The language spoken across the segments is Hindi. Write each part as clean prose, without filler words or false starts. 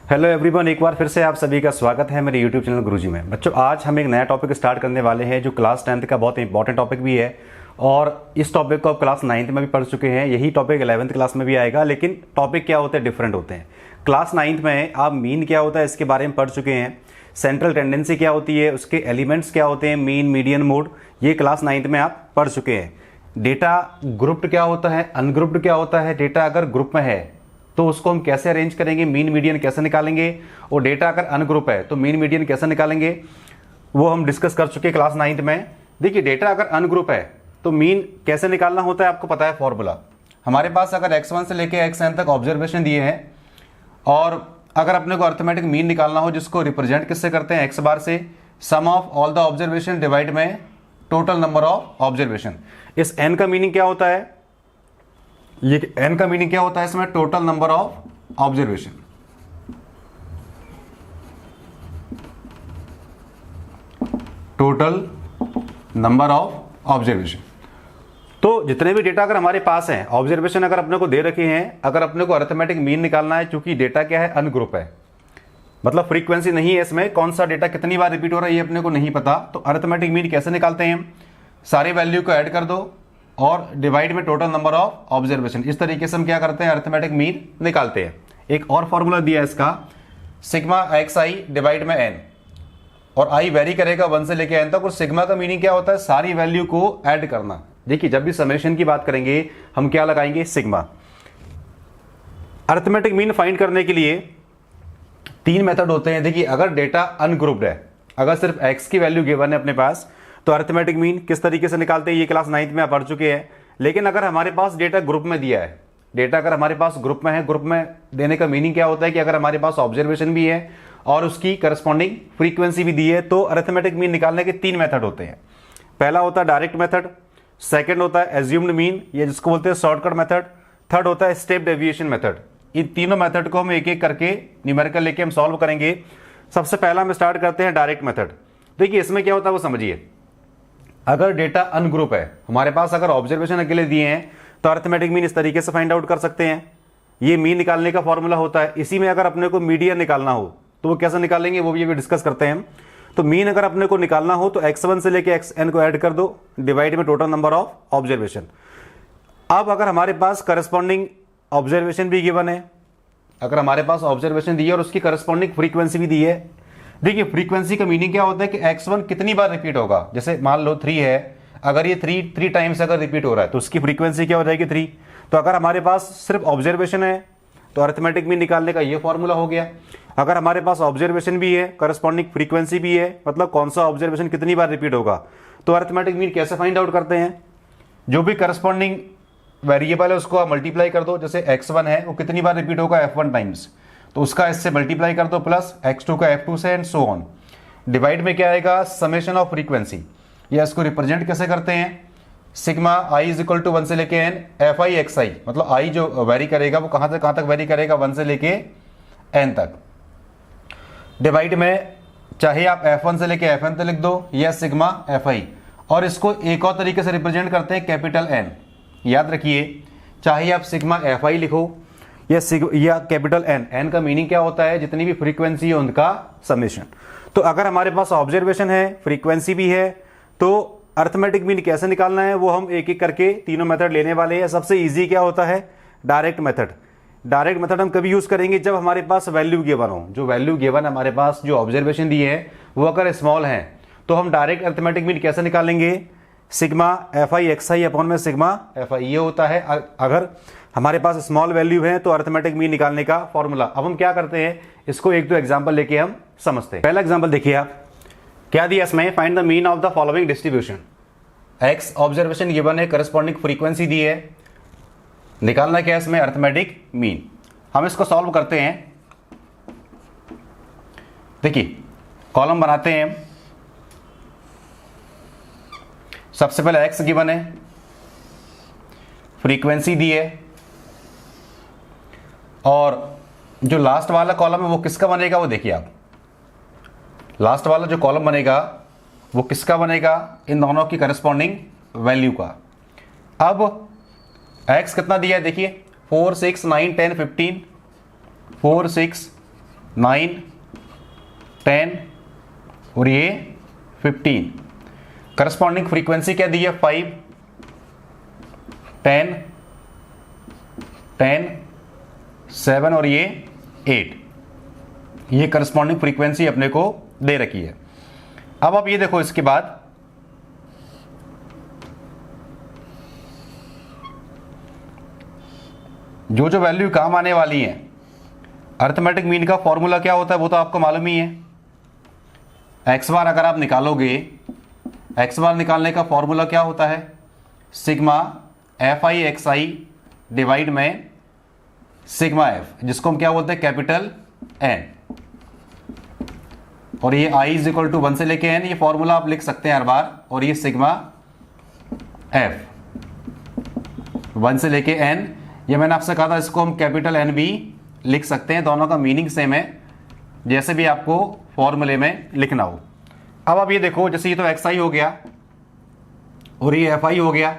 हेलो एवरीवन, एक बार फिर से आप सभी का स्वागत है मेरे यूट्यूब चैनल गुरुजी में। बच्चों, आज हम एक नया टॉपिक स्टार्ट करने वाले हैं जो क्लास 10th का बहुत इंपॉर्टेंट टॉपिक भी है और इस टॉपिक को आप क्लास 9th में भी पढ़ चुके हैं। यही टॉपिक 11th क्लास में भी आएगा, लेकिन टॉपिक क्या होते हैं, डिफरेंट होते हैं। क्लास 9th में आप मीन क्या होता है इसके बारे में पढ़ चुके हैं, सेंट्रल टेंडेंसी क्या होती है, उसके एलिमेंट्स क्या होते हैं, मीन, मीडियन, मोड, ये क्लास 9th में आप पढ़ चुके हैं। डेटा ग्रुप्ड क्या होता है, अनग्रुप्ड क्या होता है, डेटा अगर ग्रुप में है तो उसको हम कैसे अरेंज करेंगे, मीन मीडियन कैसे निकालेंगे, और डेटा अगर अनग्रुप है तो मीन मीडियन कैसे निकालेंगे, वो हम डिस्कस कर चुके हैं क्लास 9th में। देखिए, डेटा अगर अनग्रुप है तो मीन कैसे निकालना होता है, आपको पता है फॉर्मूला। हमारे पास अगर x1 से लेके xn तक ऑब्जर्वेशन दिए हैं और अगर अपने को अर्थमेटिक मीन निकालना हो, जिसको रिप्रेजेंट किससे करते हैं, x बार से, sum of all the observation divide में टोटल नंबर ऑफ ऑब्जर्वेशन। इस n का मीनिंग क्या होता है, ये n का मीनिंग क्या होता है इसमें, total number of observation. Total number of observation. तो जितने भी डेटा अगर हमारे पास हैं, ऑब्जर्वेशन अगर अपने को दे रखे हैं, अगर अपने को अरिथमेटिक मीन निकालना है, चूंकि डेटा क्या है, अनग्रुप है, मतलब फ्रीक्वेंसी नहीं है इसमें, कौन सा डेटा कितनी बार रिपीट हो रहा है ये अपने को नहीं पता। तो अरिथमेटिक मीन कैसे निकालते हैं, सारी वैल्यू को ऐड कर दो और डिवाइड में टोटल नंबर ऑफ ऑब्जर्वेशन। इस तरीके से हम क्या करते हैं, अरिथमेटिक मीन निकालते हैं। एक और फॉर्मूला दिया है इसका, सिग्मा एक्स आई डिवाइड में एन, और आई वेरी करेगा 1 से लेके एन तक, और सिग्मा का मीनिंग क्या होता है, सारी वैल्यू को ऐड करना। देखिए, जब भी समेशन की बात करेंगे हम क्या लगाएंगे, सिग्मा। अरिथमेटिक मीन फाइंड करने के लिए 3 मेथड होते हैं। देखिए, अगर डेटा अनग्रुप्ड है, अगर सिर्फ एक्स की वैल्यू गिवन है अपने पास, तो अरिथमेटिक मीन किस तरीके से निकालते हैं ये क्लास 9th में आप पढ़ चुके हैं। लेकिन अगर हमारे पास डेटा ग्रुप में दिया है, डेटा अगर हमारे पास ग्रुप में है, ग्रुप में देने का मीनिंग क्या होता है कि अगर हमारे पास ऑब्जर्वेशन भी है और उसकी करस्पॉन्डिंग फ्रीक्वेंसी भी दी है, तो अरिथमेटिक मीन निकालने के 3 मेथड होते हैं। पहला होता है डायरेक्ट मेथड, सेकंड होता है एज्यूम्ड मीन, ये जिसको बोलते हैं शॉर्टकट मेथड, थर्ड होता है स्टेप डेविएशन मेथड। इन तीनों मेथड को हम एक एक करके न्यूमेरिकल लेके हम सॉल्व करेंगे। सबसे पहला हम स्टार्ट करते हैं डायरेक्ट मेथड। देखिए, इसमें क्या होता है वो समझिए। अगर डेटा अनग्रुप है हमारे पास, अगर ऑब्जर्वेशन अकेले दिए हैं, तो अरिथमेटिक मीन इस तरीके से फाइंड आउट कर सकते हैं। ये मीन निकालने का फॉर्मूला होता है। इसी में अगर अपने को मीडियन निकालना हो तो वो कैसे निकालेंगे, वो भी अभी डिस्कस करते हैं हम। तो मीन अगर अपने को निकालना हो तो x1 से लेके xn को ऐड कर दो, डिवाइड में टोटल नंबर ऑफ ऑब्जर्वेशन। अब अगर हमारे पास करस्पॉन्डिंग ऑब्जर्वेशन भी गिवन है, अगर हमारे पास ऑब्जर्वेशन दी है और उसकी करस्पॉन्डिंग फ्रीक्वेंसी भी दी है। देखिए, फ्रीक्वेंसी का मीनिंग क्या होता है कि x1 कितनी बार रिपीट होगा। जैसे मान लो 3 है, अगर ये 3 टाइम्स अगर रिपीट हो रहा है तो उसकी फ्रीक्वेंसी क्या हो जाएगी, 3। तो अगर हमारे पास सिर्फ ऑब्जर्वेशन है तो अरिथमेटिक मीन निकालने का ये फॉर्मूला हो गया। अगर हमारे पास ऑब्जर्वेशन भी है, करस्पॉन्डिंग फ्रीक्वेंसी भी है, मतलब कौन सा ऑब्जर्वेशन कितनी बार रिपीट होगा, तो अरिथमेटिक मीन कैसे फाइंड आउट करते हैं, जो भी करस्पॉन्डिंग वेरिएबल है उसको आप मल्टीप्लाई कर दो। जैसे x1 है वो कितनी बार रिपीट होगा, f1 टाइम्स, तो उसका इससे मल्टीप्लाई कर दो, प्लस x2 का f2 से, एंड सो ऑन। डिवाइड में क्या आएगा, समेशन ऑफ फ्रीक्वेंसी, या इसको रिप्रेजेंट कैसे करते हैं, sigma i is equal to 1 से लेके n F I x I, मतलब i जो वेरी करेगा वो कहाँ तक वेरी करेगा, 1 से लेके n तक। डिवाइड में चाहे आप f1 से लेके fn तक लिख दो, या सिग्मा fi, और इसको एक और तरीके से रिप्रेजेंट करते हैं कैपिटल N। याद रखिए, चाहे आप सिग्मा fi लिखो या कैपिटल N का मीनिंग क्या होता है, जितनी भी फ्रीक्वेंसी है उनका समेशन। तो अगर हमारे पास ऑब्जर्वेशन है, फ्रीक्वेंसी भी है, तो अरिथमेटिक मीन कैसे निकालना है वो हम एक एक करके तीनों मेथड लेने वाले हैं। सबसे इजी क्या होता है, डायरेक्ट मेथड। डायरेक्ट मेथड हम कभी यूज करेंगे जब हमारे पास वैल्यू गिवन हो। जो वैल्यू गिवन है हमारे पास, जो ऑब्जर्वेशन दी है वो अगर स्मॉल है, तो हम डायरेक्ट अरिथमेटिक मीन कैसे निकालेंगे, sigma F I x I upon में सिग्मा एफ आई, ये होता है। अगर हमारे पास स्मॉल वैल्यू है तो अरिथमेटिक मीन निकालने का फॉर्मूला। अब हम क्या करते हैं, इसको एक दो एग्जाम्पल लेके हम समझते हैं। पहला एग्जाम्पल देखिए आप, क्या दिया इसमें, find the mean of the following distribution. X observation given है, करस्पॉन्डिंग फ्रीक्वेंसी दी है, निकालना क्या है इसमें, अरिथमेटिक मीन। हम इसको सॉल्व करते हैं। देखिए, कॉलम बनाते हैं। सबसे पहले एक्स गिवन है, फ्रीक्वेंसी दी है, और जो लास्ट वाला कॉलम है वो किसका बनेगा, वो देखिए आप। लास्ट वाला जो कॉलम बनेगा वो किसका बनेगा, इन दोनों की करस्पॉन्डिंग वैल्यू का। अब x कितना दिया है देखिए, 4 6 9 10 15, 4 6 9, 10 और ये 15। करस्पॉन्डिंग फ्रीक्वेंसी क्या दी है? 5, 10, 10, 7 और ये 8। ये करस्पॉन्डिंग फ्रीक्वेंसी अपने को दे रखी है। अब आप ये देखो, इसके बाद जो जो वैल्यू काम आने वाली है, अरिथमेटिक मीन का फॉर्मूला क्या होता है वो तो आपको मालूम ही है। एक्स बार अगर आप निकालोगे, एक्स बार निकालने का फॉर्मूला क्या होता है? Sigma F I x I divide में सिग्मा एफ, जिसको हम क्या बोलते हैं? Capital N. और ये आई इज इक्वल टू 1 से लेके एन, ये फॉर्मूला आप लिख सकते हैं हर बार। और ये सिग्मा एफ 1 से लेके एन, ये मैंने आपसे कहा था इसको हम कैपिटल एन भी लिख सकते हैं। दोनों का मीनिंग सेम है, जैसे भी आपको फॉर्मूले में लिखना हो। अब आप ये देखो, जैसे ये तो एक्स आई हो गया और ये एफ आई हो गया।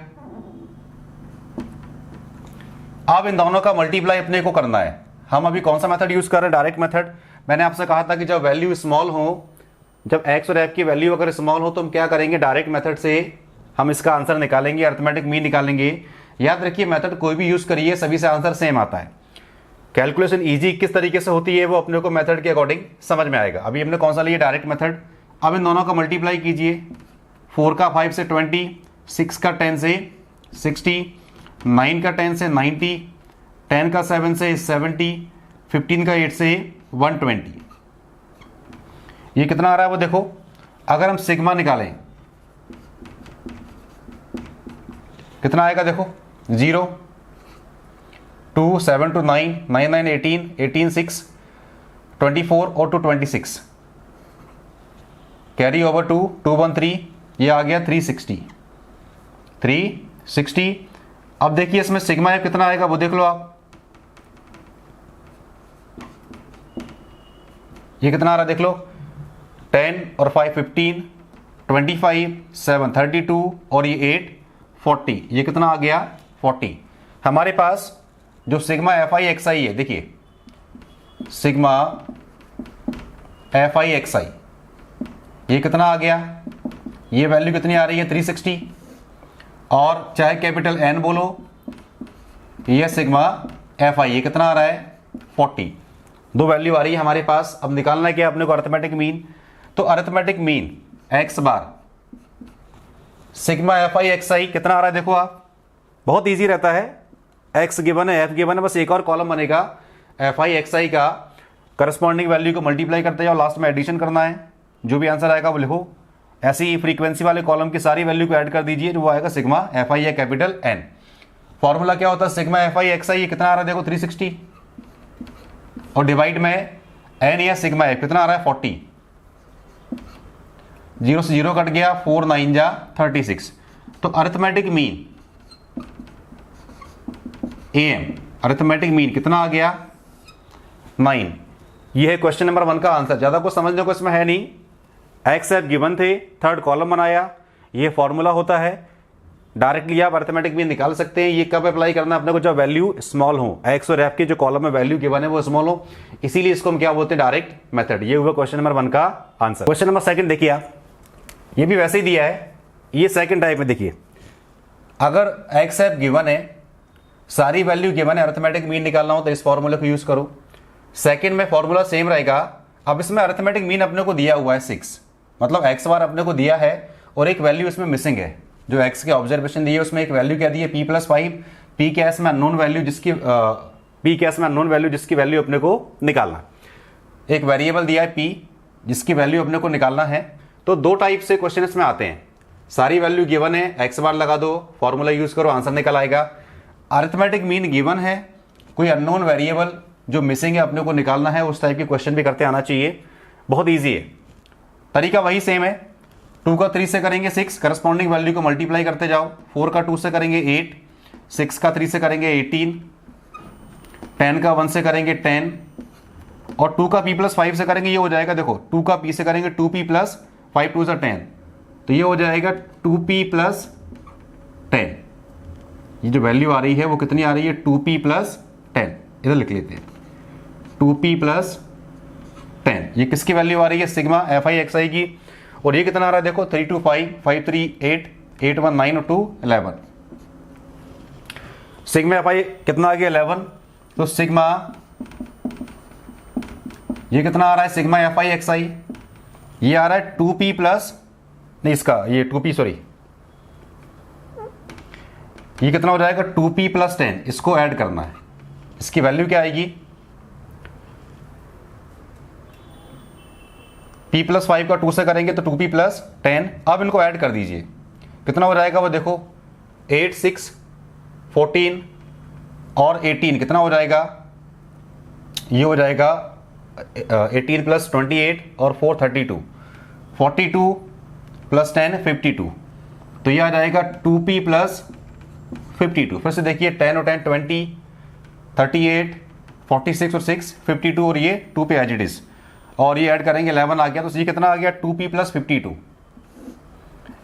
अब इन दोनों का मल्टीप्लाई अपने को करना है। हम अभी कौन सा मेथड यूज कर रहे हैं? Direct method. मैंने आपसे कहा था कि जब वैल्यू स्मॉल हो, जब एक्स और एफ की वैल्यू अगर स्मॉल हो तो हम क्या करेंगे? डायरेक्ट मेथड से हम इसका आंसर निकालेंगे, अरिथमेटिक मीन निकालेंगे। याद रखिए, मेथड कोई भी यूज करिए, सभी से आंसर सेम आता है। कैलकुलेशन इजी किस तरीके से होती है वो अपने को मेथड के अकॉर्डिंग समझ में आएगा। अभी हमने कौन सा लिया? Direct method. अब इन दोनों का मल्टीप्लाई कीजिए। 4 का 5 से 20, 6 का 10 से 60, 9 का 10 से 90, 10 का 7 से 70, 15 का 8 से 120। ये कितना आ रहा है वो देखो। अगर हम सिग्मा निकालें कितना आएगा? देखो 0, 2, 7 to 9, 9, 9, 18, 18, 6, 24 और 2, 26। कैरी ओवर 2, 2, 1, 3, ये आ गया 360, 360। अब देखिए इसमें सिग्मा एफ कितना आएगा वो देख लो आप। ये कितना आ रहा है देख लो। 10 और 5 15, 25, 7 32 और ये 8 40। ये कितना आ गया? 40। हमारे पास जो सिग्मा एफ आई एक्स आई है, देखिए सिग्मा एफ आई एक्स आई, ये कितना आ गया? ये वैल्यू कितनी आ रही है? 360। और चाहे कैपिटल एन बोलो, ये सिग्मा एफ आई, ये कितना आ रहा है? 40। दो वैल्यू आ रही है हमारे पास। अब निकालना है क्या अपने को? Arithmetic mean. तो arithmetic mean x bar sigma F I x i कितना आ रहा है देखो आप। बहुत इजी रहता है। एक्स गिवन है, एफ गिवन है, बस एक और कॉलम बनेगा एफ आई एक्स आई का। करस्पॉन्डिंग वैल्यू को मल्टीप्लाई करते जाओ, लास्ट में एडिशन करना है। जो भी आंसर आएगा वो लिखो। ऐसे ही फ्रीक्वेंसी वाले कॉलम की सारी वैल्यू को ऐड कर दीजिए, जो वो आएगा सिग्मा एफ आई या कैपिटल एन। फॉर्मूला क्या होता है? Sigma F I x i कितना आ रहा है देखो 360, और डिवाइड में एन या सिग्मा एफ कितना आ रहा है? 40। 0 से 0 कट गया, 4 9 जा 36। तो arithmetic mean M, arithmetic mean कितना आ गया? 9। ये है क्वेश्चन नंबर 1 का आंसर। ज्यादा कुछ समझने को इसमें है नहीं। एक्स एफ गिवन थे, थर्ड कॉलम बनाया, ये फॉर्मूला होता है। डायरेक्टली आप अरिथमेटिक मीन निकाल सकते हैं। ये कब अप्लाई करना है अपने को? जब वैल्यू स्मॉल हो, एक्स और एफ के जो कॉलम में वैल्यू गिवन है वो स्मॉल हो, इसीलिए इसको हम क्या बोलते हैं? Direct method. ये हुआ क्वेश्चन नंबर 1 का आंसर। क्वेश्चन नंबर 2 देखिए आप, ये भी वैसे ही दिया है। ये सेकंड टाइप में देखिए, अगर एक्स एफ गिवन है, सारी वैल्यू गिवन है, अरिथमेटिक मीन निकालना हो तो इस फॉर्मूले को यूज करो। सेकंड में फॉर्मूला सेम रहेगा। अब इसमें अरिथमेटिक मीन अपने को दिया हुआ है 6, मतलब एक्स बार अपने को दिया है और एक वैल्यू इसमें मिसिंग है। जो एक्स के ऑब्जर्वेशन दी है उसमें एक वैल्यू क्या दी है? p+5। पी केस में अननोन वैल्यू, जिसकी पी केस में अननोन वैल्यू जिसकी वैल्यू अपने को निकालना। एक वेरिएबल दिया है p, जिसकी वैल्यू अपने को निकालना है। तो दो टाइप से क्वेश्चन इसमें आते हैं। सारी वैल्यू गिवन है, एक्स बार लगा दो, फॉर्मूला यूज करो, आंसर निकल आएगा। अरिथमेटिक मीन गिवन है, कोई अननोन वेरिएबल जो मिसिंग है अपने को निकालना है, उस टाइप के क्वेश्चन भी करते आना चाहिए। बहुत ईजी है, तरीका वही सेम है। 2 का 3 से करेंगे 6, करस्पॉन्डिंग वैल्यू को मल्टीप्लाई करते जाओ। 4 का 2 से करेंगे 8, 6 का 3 से करेंगे 18, 10 का 1 से करेंगे 10, और 2 का p+5 से करेंगे, ये हो जाएगा देखो 2 का p से करेंगे 2p+5 2 10, तो ये हो जाएगा 2p+10। ये जो वैल्यू आ रही है वो कितनी आ रही है? 2p+10। इधर लिख लेते हैं 2p+10। 10। ये किसकी वैल्यू आ रही है? सिग्मा एफ आई एक्स आई की। और ये कितना आ रहा है देखो 3 2 5 5 3 8 8 1 9 और 2 11। सिग्मा एफ आई कितना आ गया 11। तो सिग्मा ये कितना आ रहा है? सिग्मा एफ आई एक्स आई ये आ रहा है 2p प्लस नहीं इसका ये 2p सॉरी ये कितना हो जाएगा 2p प्लस 10। इसको ऐड करना है। इसकी वैल्यू क्या आएगी? p प्लस 5 का 2 से करेंगे तो 2p प्लस 10। अब इनको ऐड कर दीजिए। कितना हो जाएगा वो देखो 8 6 14 और 18 कितना हो जाएगा? ये हो जाएगा 18 प्लस 28 और 4 32 42 प्लस 10 52। तो ये आ जाएगा 2p प्लस 52। फिर से देखिए 10 और 10 20 38 46 और 6 52 और ये 2 पे एज इट इज और ये ऐड करेंगे 11 आ गया। तो ये कितना आ गया 2p प्लस 52।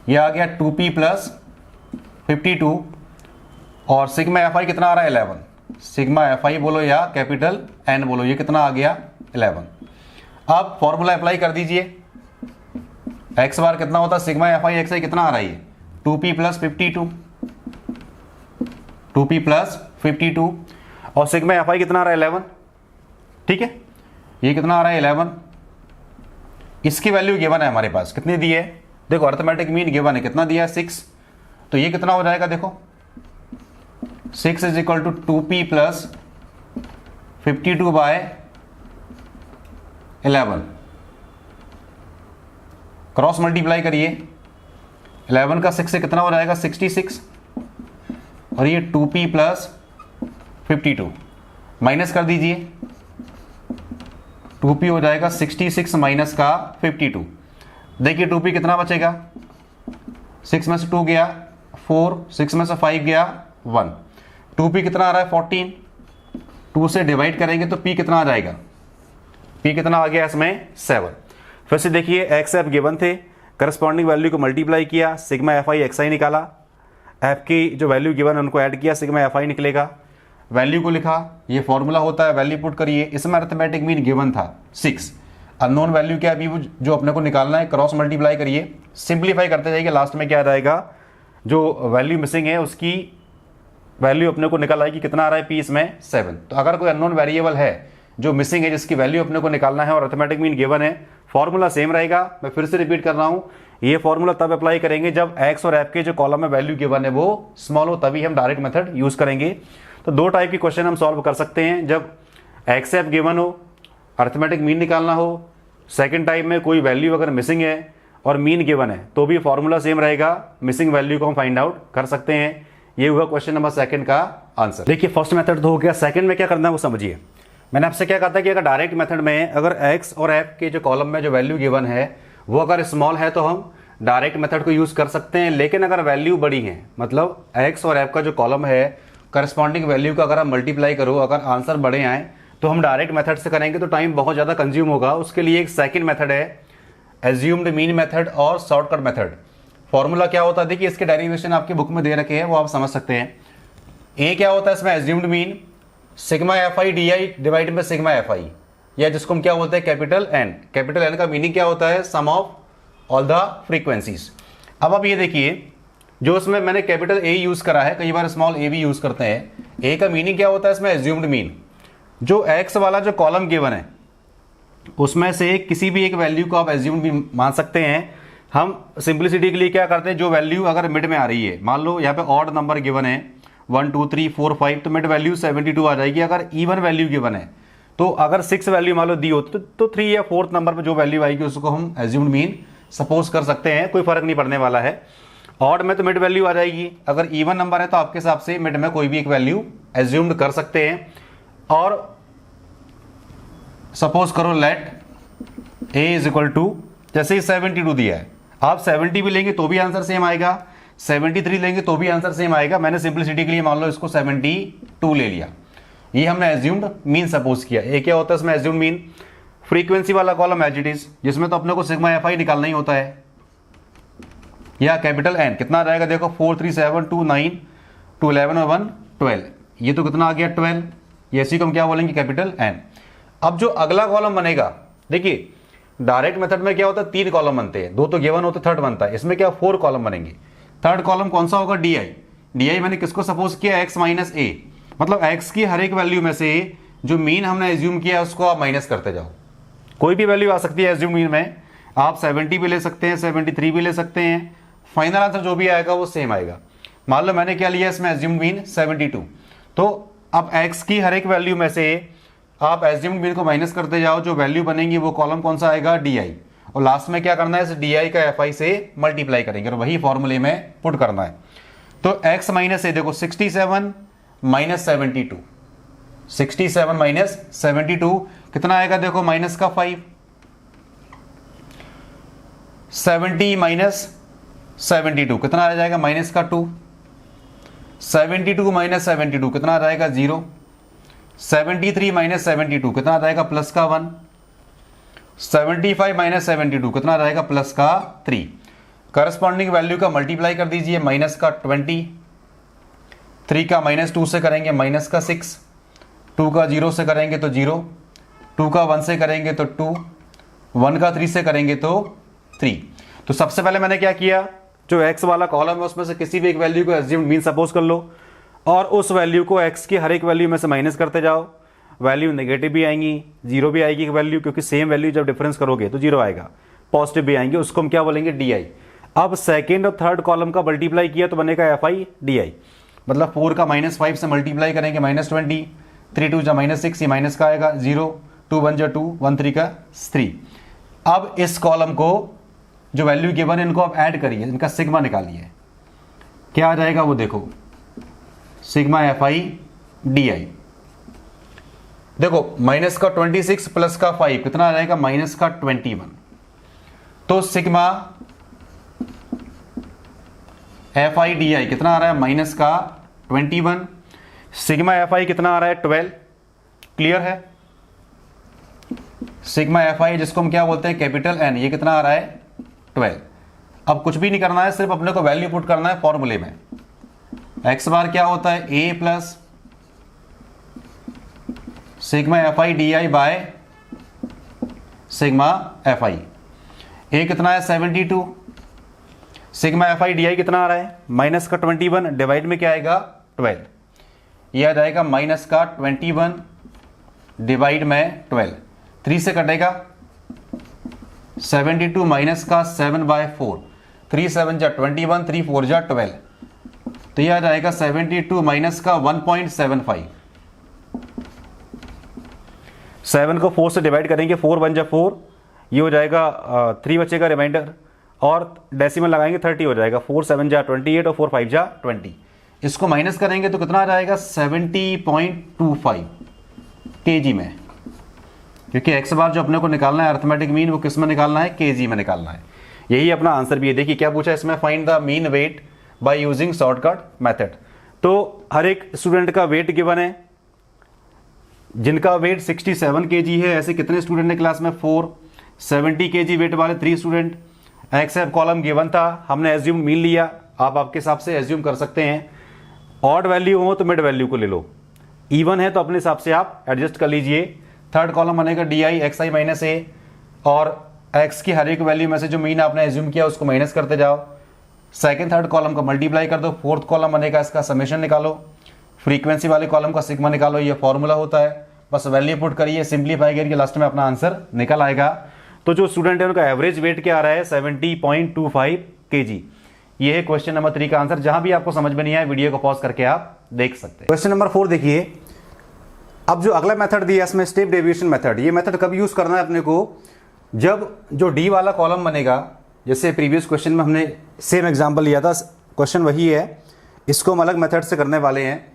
ये आ गया 2p प्लस 52 और सिग्मा एफ आई कितना आ रहा है 11। सिग्मा एफ आई बोलो या कैपिटल एन बोलो, ये कितना आ गया 11। अब फॉर्मूला अप्लाई कर दीजिए। एक्स बार कितना होता है? Sigma F I x i कितना आ रहा है? 2p प्लस 52 2p प्लस 52 और सिग्मा एफ आई कितना आ रहा है 11। ठीक है, ये कितना आ रहा है 11। इसकी वैल्यू गिवन है हमारे पास, कितनी दी है देखो, अर्थमेटिक मीन गिवन है, कितना दिया है 6। तो ये कितना हो जाएगा देखो 6 is equal to 2p plus 52 by 11। Cross multiply करिए 11 का 6 से कितना हो जाएगा 66 और ये 2p प्लस 52 माइनस कर दीजिए 2p हो जाएगा 66 माइनस का 52। देखिए 2p कितना बचेगा 6 में से 2 गया 4 6 में से 5 गया 1। 2p कितना आ रहा है 14। 2 से डिवाइड करेंगे तो p कितना आ जाएगा? p कितना आ गया इसमें 7। फिर से देखिए एक्स एफ गिवन थे, करस्पॉन्डिंग वैल्यू को मल्टीप्लाई किया, सिग्मा एफ आई एक्स आई निकाला, एफ की जो वैल्यू गिवन है उनको ऐड किया, सिग्मा एफ आई निकलेगा। वैल्यू को लिखा, ये फॉर्मूला होता है, वैल्यू पुट करिए। इसमें अर्थमेटिक मीन गिवन था 6। अननोन वैल्यू क्या है अभी जो अपने को निकालना है, क्रॉस मल्टीप्लाई करिए, सिंप्लीफाई करते जाइए, लास्ट में क्या आ जाएगा जो वैल्यू मिसिंग है उसकी वैल्यू अपने को निकल आएगी। कितना आ रहा है p इसमें 7। तो अगर कोई अननोन वेरिएबल है जो मिसिंग है जिसकी वैल्यू अपने को निकालना है और अर्थमेटिक मीन गिवन है, फॉर्मूला सेम रहेगा। मैं फिर से रिपीट कर रहा हूं, ये फॉर्मूला तब अप्लाई करेंगे जब एक्स और एफ के जो कॉलम में वैल्यू गिवन है वो स्मॉल हो, तभी हम डायरेक्ट मेथड यूज करेंगे। तो दो टाइप के क्वेश्चन हम सॉल्व कर सकते हैं, जब एक्स एफ गिवन हो, अर्थमेटिक मीन निकालना हो। सेकंड टाइप में कोई वैल्यू अगर मिसिंग है और मीन गिवन है तो भी फॉर्मूला सेम रहेगा, मिसिंग वैल्यू को हम फाइंड आउट कर सकते हैं। ये हुआ क्वेश्चन नंबर सेकंड का आंसर। देखिए फर्स्ट मेथड तो हो गया, सेकंड में क्या करना है वो समझिए। मैंने आपसे क्या कहा था कि अगर डायरेक्ट मेथड में अगर एक्स और एफ के जो कॉलम में जो वैल्यू गिवन है वो अगर स्मॉल है तो हम डायरेक्ट मेथड को यूज कर सकते हैं। लेकिन अगर वैल्यू बड़ी है, मतलब एक्स और एफ का जो कॉलम है करस्पॉन्डिंग वैल्यू का अगर आप मल्टीप्लाई करो, अगर आंसर बड़े आए तो हम डायरेक्ट मेथड से करेंगे तो टाइम बहुत ज़्यादा कंज्यूम होगा। उसके लिए एक सेकंड मेथड है, एज्यूम्ड मीन मेथड और शॉर्टकट मेथड। फॉर्मूला क्या होता है देखिए, इसके डेरिवेशन आपकी बुक में दे रखे हैं, वो आप समझ सकते हैं। ए क्या होता है इसमें, assumed mean sigma F i d I divide में सिग्मा एफ आई, या जिसको हम क्या बोलते हैं कैपिटल एन। कैपिटल एन का मीनिंग क्या होता है, सम ऑफ ऑल द फ्रीक्वेंसीज। अब आप ये देखिए, जो इसमें मैंने कैपिटल ए यूज करा है, कई बार स्मॉल ए भी यूज करते हैं। ए का मीनिंग क्या होता है इसमें, एज्यूम्ड मीन। जो एक्स वाला जो कॉलम गिवन है उसमें से किसी भी एक वैल्यू को आप एज्यूम्ड भी मान सकते हैं। हम सिंप्लिसिटी के लिए क्या करते हैं, जो वैल्यू अगर मिड में आ रही है, मान लो यहाँ पे ऑड नंबर गिवन है 1 2 3 4 5, तो मिड वैल्यू 72 आ जाएगी। अगर इवन वैल्यू गिवन है तो अगर 6 वैल्यू मान लो दी होती तो 3 या 4th नंबर पे जो वैल्यू आएगी उसको हम एज्यूम्ड मीन सपोज कर सकते हैं, कोई फर्क नहीं पड़ने वाला है। ऑड में तो मिड वैल्यू आ जाएगी, अगर इवन नंबर है तो आपके हिसाब से मिड में कोई भी एक वैल्यू एज्यूम्ड कर सकते हैं। और सपोज करो let A is equal to, जैसे ही 72 दिया है, आप 70 भी लेंगे तो भी आंसर सेम आएगा, 73 लेंगे तो भी आंसर सेम आएगा। मैंने सिंप्लिसिटी के लिए मान लो इसको 72 ले लिया, ये हमने एज्यूम्ड मीन सपोज किया। ये क्या होता है इसमें एज्यूम्ड मीन, फ्रीक्वेंसी वाला कॉलम एज इट इज, जिसमें तो अपने को सिग्मा एफ आई निकालना ही होता है, या कैपिटल एन। कितना आ जाएगा देखो 4 3 7 2 9 2 11 और 1 12, ये तो कितना आ गया 12, ये इसी को हम क्या बोलेंगे कैपिटल एन। अब जो अगला कॉलम बनेगा देखिए डायरेक्ट मेथड में क्या होता है, 3 कॉलम बनते हैं, 2 तो गिवन होते, थर्ड बनता है। इसमें क्या 4 कॉलम बनेंगे। थर्ड कॉलम कौन सा होगा, डी आई मैंने किसको सपोज किया, एक्स माइनस ए, मतलब एक्स की हर एक वैल्यू में से जो मीन हमने एज्यूम किया उसको आप माइनस करते जाओ। कोई भी वैल्यू आ सकती है एज्यूम मीन में, आप 70 भी ले सकते हैं, 73 भी ले सकते हैं, फाइनल आंसर जो भी आएगा वो सेम आएगा। मान लो मैंने क्या लिया इसमें एज्यूम मीन 72, तो अब x की हर एक वैल्यू में से आप एज्यूम मीन को माइनस करते जाओ, जो वैल्यू बनेगी वो कॉलम कौन सा आएगा, डी आई, और लास्ट में क्या करना है, इस डी आई का एफ आई से मल्टीप्लाई करेंगे और वही फॉर्मूले में पुट करना है। तो x माइनस ए देखो 67 माइनस 72, 67 माइनस 72 कितना आएगा, देखो माइनस का 5, 70 माइनस 72 कितना आ जाएगा, माइनस का 2, 72 माइनस 72 कितना आ जाएगा 0, 73 माइनस 72 कितना आ जाएगा प्लस का 1, 75 माइनस 72 कितना आ जाएगा प्लस का 3। करस्पॉन्डिंग वैल्यू का मल्टीप्लाई कर दीजिए, माइनस का 20, 3 का माइनस 2 से करेंगे माइनस का 6, 2 का 0 से करेंगे तो 0, 2 का 1 से करेंगे तो 2, 1 का 3 से करेंगे तो 3। तो सबसे पहले मैंने क्या किया, जो x वाला कॉलम है उसमें से किसी भी एक वैल्यू को एज्यूम्ड मीन सपोज कर लो और उस वैल्यू को x की हर एक वैल्यू में से माइनस करते जाओ। वैल्यू नेगेटिव भी आएंगी, 0 भी आएगी वैल्यू, क्योंकि सेम वैल्यू जब डिफरेंस करोगे तो 0 आएगा, पॉजिटिव भी आएंगे, उसको हम क्या बोलेंगे, डी आई। अब सेकेंड और थर्ड कॉलम का मल्टीप्लाई किया तो बनेगा एफ आई डी आई, मतलब 4 का -5 से मल्टीप्लाई करेंगे -20, 3 2 जा -6, ये माइनस का आएगा 0, 2 1 जा 2, 1 3 का 3। अब इस कॉलम को जो वैल्यू गिवन है इनको आप ऐड करिए, इनका सिग्मा निकालिए, क्या आ जाएगा वो देखो, सिग्मा एफ आई डी आई। देखो माइनस का 26 प्लस का 5 कितना आ जाएगा, माइनस का 21। तो sigma F i d i कितना आ रहा है, माइनस का 21। सिग्मा एफ आई कितना आ रहा है, 12। क्लियर है। सिग्मा एफ आई जिसको हम क्या बोलते हैं, कैपिटल एन, ये कितना आ रहा है, 12। अब कुछ भी नहीं करना है, सिर्फ अपने को वैल्यू पुट करना है फॉर्मूले में। एक्स बार क्या होता है, A plus sigma F i d i by sigma F i. A कितना है 72, sigma F i d i कितना आ रहा है, माइनस का 21, डिवाइड में क्या आएगा 12, यह आ जाएगा माइनस का 21 डिवाइड में 12, 3 से कटेगा 72 माइनस का 7/4, 3 7 जा 21, 3 4 जा 12, तो यह आ जाएगा 72 माइनस का 1.75। 7 को 4 से डिवाइड करेंगे, 4 1 जा 4, ये हो जाएगा 3 बचेगा रिमाइंडर, और डेसिमल लगाएंगे 30 हो जाएगा, 4 7 जा 28 और 4 5 जा 20। इसको माइनस करेंगे तो कितना आ जाएगा 70.25 केजी में, क्योंकि एक्स बार जो अपने को निकालना है अर्थमेटिक मीन वो किस में निकालना है, केजी में निकालना है। यही अपना आंसर भी है। देखिए क्या पूछा इसमें, find the mean weight by using shortcut method. तो हर एक स्टूडेंट का वेट गिवन है, जिनका वेट 67 केजी है, ऐसे कितने स्टूडेंट ने क्लास में, 4। 70 केजी वेट वाले 3 student. X F column given था, हमने एज्यूम मीन लिया, आप आपके हिसाब से एज्यूम कर सकते हैं। ऑड वैल्यू हो तो मिड वैल्यू को ले लो, इवन है तो अपने हिसाब से आप एडजस्ट कर लीजिए। थर्ड कॉलम बनेगा d i x i minus A, और एक्स की हर एक वैल्यू में से जो मीन आपने एज्यूम किया उसको माइनस करते जाओ। सेकंड थर्ड कॉलम का मल्टीप्लाई कर दो। फोर्थ कॉलम बनेगा इसका समेशन निकालो, फ्रीक्वेंसी वाले कॉलम का सिग्मा निकालो, ये फॉर्मूला होता है। बस वैल्यू पुट करिए, सिंप्लीफाई करके लास्ट में अपना आंसर निकल आएगा। तो जो स्टूडेंट है उनका एवरेज वेट क्या आ रहा है, 70.25 केजी। ये है क्वेश्चन नंबर 3 का आंसर। जहां भी आपको समझ में नहीं आया वीडियो को पॉज करके आप देख सकते हैं। क्वेश्चन नंबर 4 देखिए, अब जो अगला मेथड दिया इसमें स्टेप डेविएशन मेथड, ये मेथड कब यूज करना है अपने को, जब जो डी वाला कॉलम बनेगा, जैसे प्रीवियस क्वेश्चन में हमने सेम एग्जांपल लिया था, क्वेश्चन वही है, इसको हम अलग मेथड से करने वाले हैं।